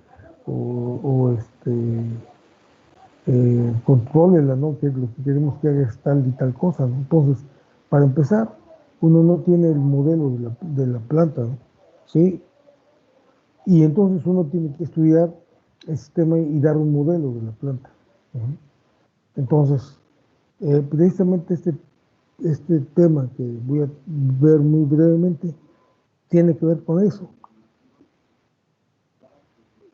contrólela, ¿no? Que lo que queremos que haga es tal y tal cosa, ¿no? Entonces, para empezar, uno no tiene el modelo de la planta, ¿no? ¿Sí? Y entonces uno tiene que estudiar el sistema y dar un modelo de la planta. ¿Uh? Entonces, precisamente este tema que voy a ver muy brevemente tiene que ver con eso.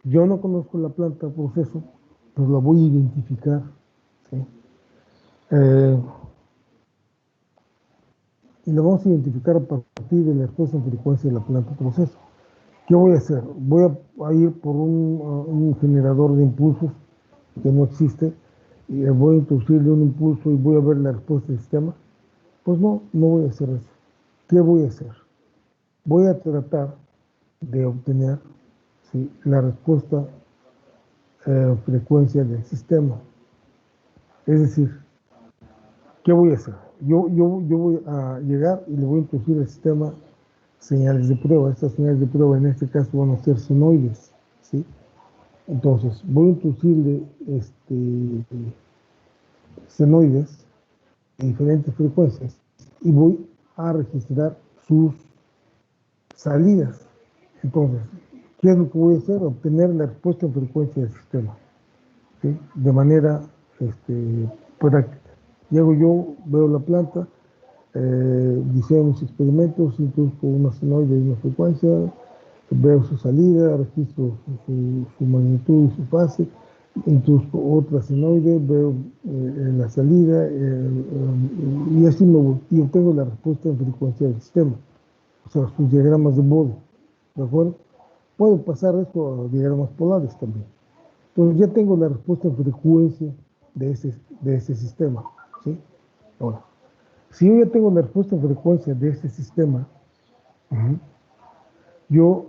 Yo no conozco la planta proceso, pero la voy a identificar, ¿sí? Y la vamos a identificar a partir de la respuesta en frecuencia de la planta proceso. ¿Qué voy a hacer? Voy a ir por un generador de impulsos que no existe y voy a introducirle un impulso y voy a ver la respuesta del sistema. Pues no voy a hacer eso. ¿Qué voy a hacer? Voy a tratar de obtener, ¿sí?, la respuesta frecuencia del sistema. Es decir, ¿qué voy a hacer? Yo voy a llegar y le voy a introducir al sistema señales de prueba. Estas señales de prueba en este caso van a ser senoides, ¿sí? Entonces, voy a introducirle senoides de diferentes frecuencias y voy a registrar sus salidas. Entonces, ¿qué es lo que voy a hacer? Obtener la respuesta en frecuencia del sistema, ¿sí? De manera práctica. Llego yo, veo la planta, diseño mis experimentos, introduzco una senoide y una frecuencia, veo su salida, registro su magnitud y su fase, introduzco otra senoide, veo la salida y así me voy, y obtengo la respuesta en frecuencia del sistema, o sea, sus diagramas de Bode, ¿de acuerdo? Puedo pasar esto a diagramas polares también. Entonces ya tengo la respuesta en frecuencia de ese sistema, ¿sí? Ahora, Si yo ya tengo la respuesta en frecuencia de este sistema, ujú, yo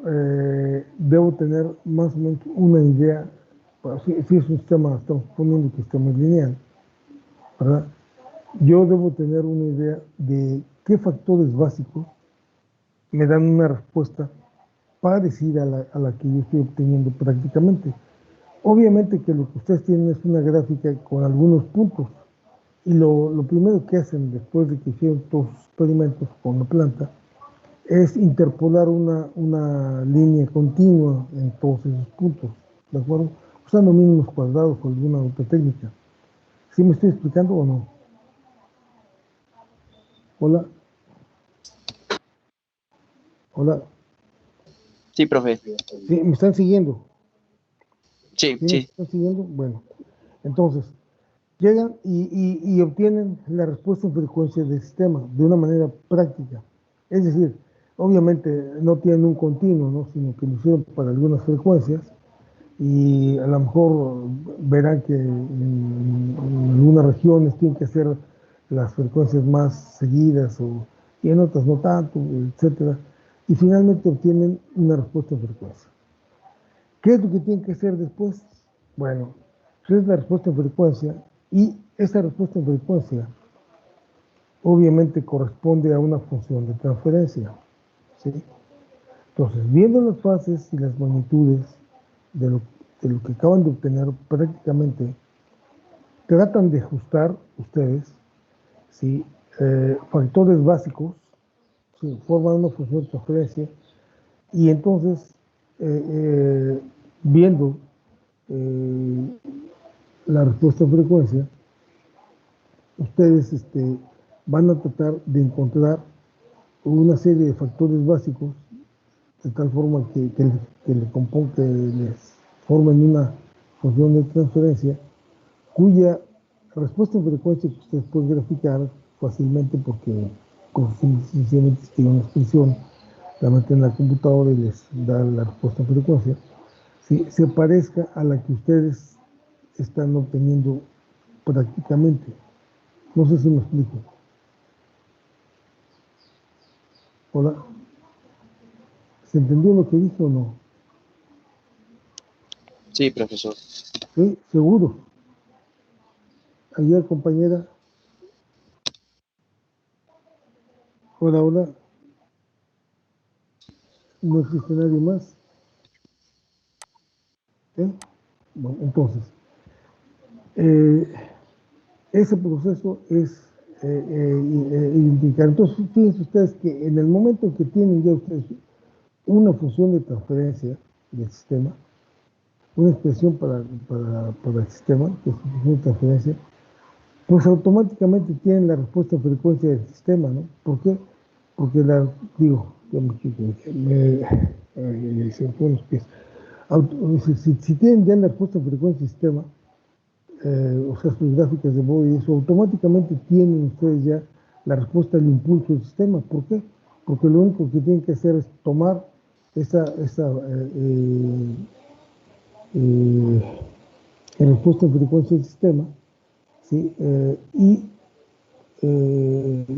debo tener más o menos una idea, bueno, si es un sistema, estamos poniendo que sistema es lineal, ¿verdad? Yo debo tener una idea de qué factores básicos me dan una respuesta parecida a la que yo estoy obteniendo prácticamente. Obviamente que lo que ustedes tienen es una gráfica con algunos puntos, y lo primero que hacen después de que hicieron todos sus experimentos con la planta es interpolar una línea continua en todos esos puntos, ¿de acuerdo? Usando mínimos cuadrados o alguna otra técnica. ¿Sí me estoy explicando o no? Hola, hola, Sí, profe. ¿sí me están siguiendo? Sí, ¿Sí me sí. están siguiendo? Bueno, entonces, llegan y obtienen la respuesta en frecuencia del sistema de una manera práctica. Es decir, obviamente no tienen un continuo, ¿no? Sino que lo hicieron para algunas frecuencias, y a lo mejor verán que en algunas regiones tienen que ser las frecuencias más seguidas y en otras no tanto, etcétera. Y finalmente obtienen una respuesta en frecuencia. ¿Qué es lo que tienen que hacer después? Bueno, pues es la respuesta en frecuencia, y esa respuesta en frecuencia obviamente corresponde a una función de transferencia, ¿sí? Entonces, viendo las fases y las magnitudes de lo que acaban de obtener, prácticamente tratan de ajustar ustedes, ¿sí? Factores básicos, ¿sí? Forman una función de transferencia, y entonces, eh, eh, viendo eh, la respuesta en frecuencia, ustedes van a tratar de encontrar una serie de factores básicos de tal forma que les formen una función de transferencia cuya respuesta en frecuencia que ustedes pueden graficar fácilmente, porque sencillamente tiene una expresión, la meten en la computadora y les da la respuesta en frecuencia, si se parezca a la que ustedes están obteniendo prácticamente. No sé si me explico. Hola, ¿se entendió lo que dije o no? Sí, profesor. Sí, seguro. Ayer, compañera. Hola, hola. No existe nadie más. ¿Eh? Bueno, entonces, eh, ese proceso es identificar. Entonces, fíjense ustedes que en el momento en que tienen ya ustedes una función de transferencia del sistema, una expresión para el sistema, que es una función de transferencia, pues automáticamente tienen la respuesta a frecuencia del sistema, ¿no? ¿Por qué? Porque digo, ya me equivoqué, se me fueron los pies. Si tienen ya la respuesta a frecuencia del sistema, o sea, sus gráficas de Bode y eso, automáticamente tienen ustedes ya la respuesta al impulso del sistema. ¿Por qué? Porque lo único que tienen que hacer es tomar esa eh, respuesta a frecuencia del sistema, ¿sí? Y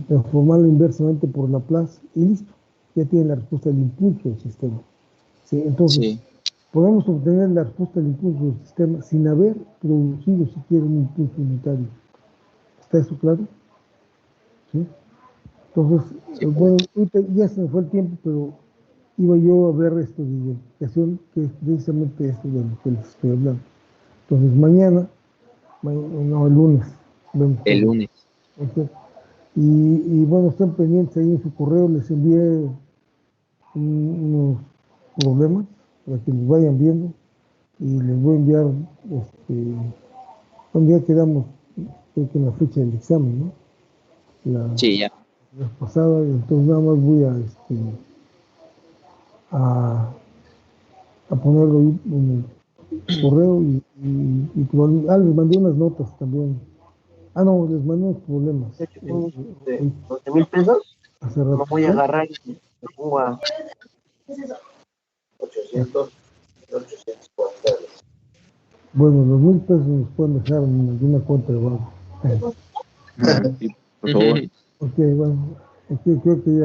transformarlo inversamente por Laplace y listo. Ya tienen la respuesta del impulso del sistema, ¿sí? Entonces, Sí. podemos obtener la respuesta del impulso del sistema sin haber producido siquiera un impulso unitario. ¿Está eso claro? ¿Sí? Entonces, Sí, profe. bueno, ahorita ya se me fue el tiempo, pero iba yo a ver esto de identificación, que es precisamente esto de lo que les estoy hablando. Entonces, no, el lunes, vemos El todo. lunes. ¿Ok? Y bueno, estén pendientes ahí en su correo, les envié unos problemas para que los vayan viendo, y les voy a enviar, un día quedamos, creo que en la fecha del examen, ¿no? Sí, ya. La pasada, y entonces nada más voy a, a ponerlo ahí en el correo, les mandé unas notas también. Ah, no, les mandé unos problemas De hecho, tengo de hoy, 12,000 pesos, hace lo rato. voy a ¿Eh? agarrar y lo pongo a Bueno, los 1,000 pesos nos pueden dejar en alguna cuenta de banco. Sí, por favor. Ok, bueno, creo que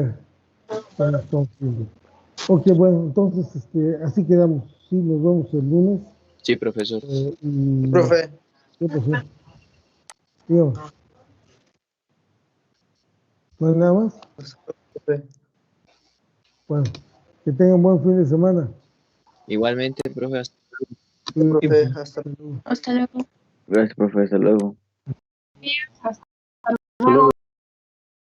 ya nos estamos viendo. Ok, bueno, entonces así quedamos. Sí, nos vemos el lunes. Sí, profesor. Y Profe, ¿qué pasó? Dígame, ¿no hay nada más? profe. Bueno, que tengan buen fin de semana. Igualmente, profe, Profe, hasta Hasta luego. Hasta luego. Gracias, profe. Hasta luego. Hasta Hasta luego.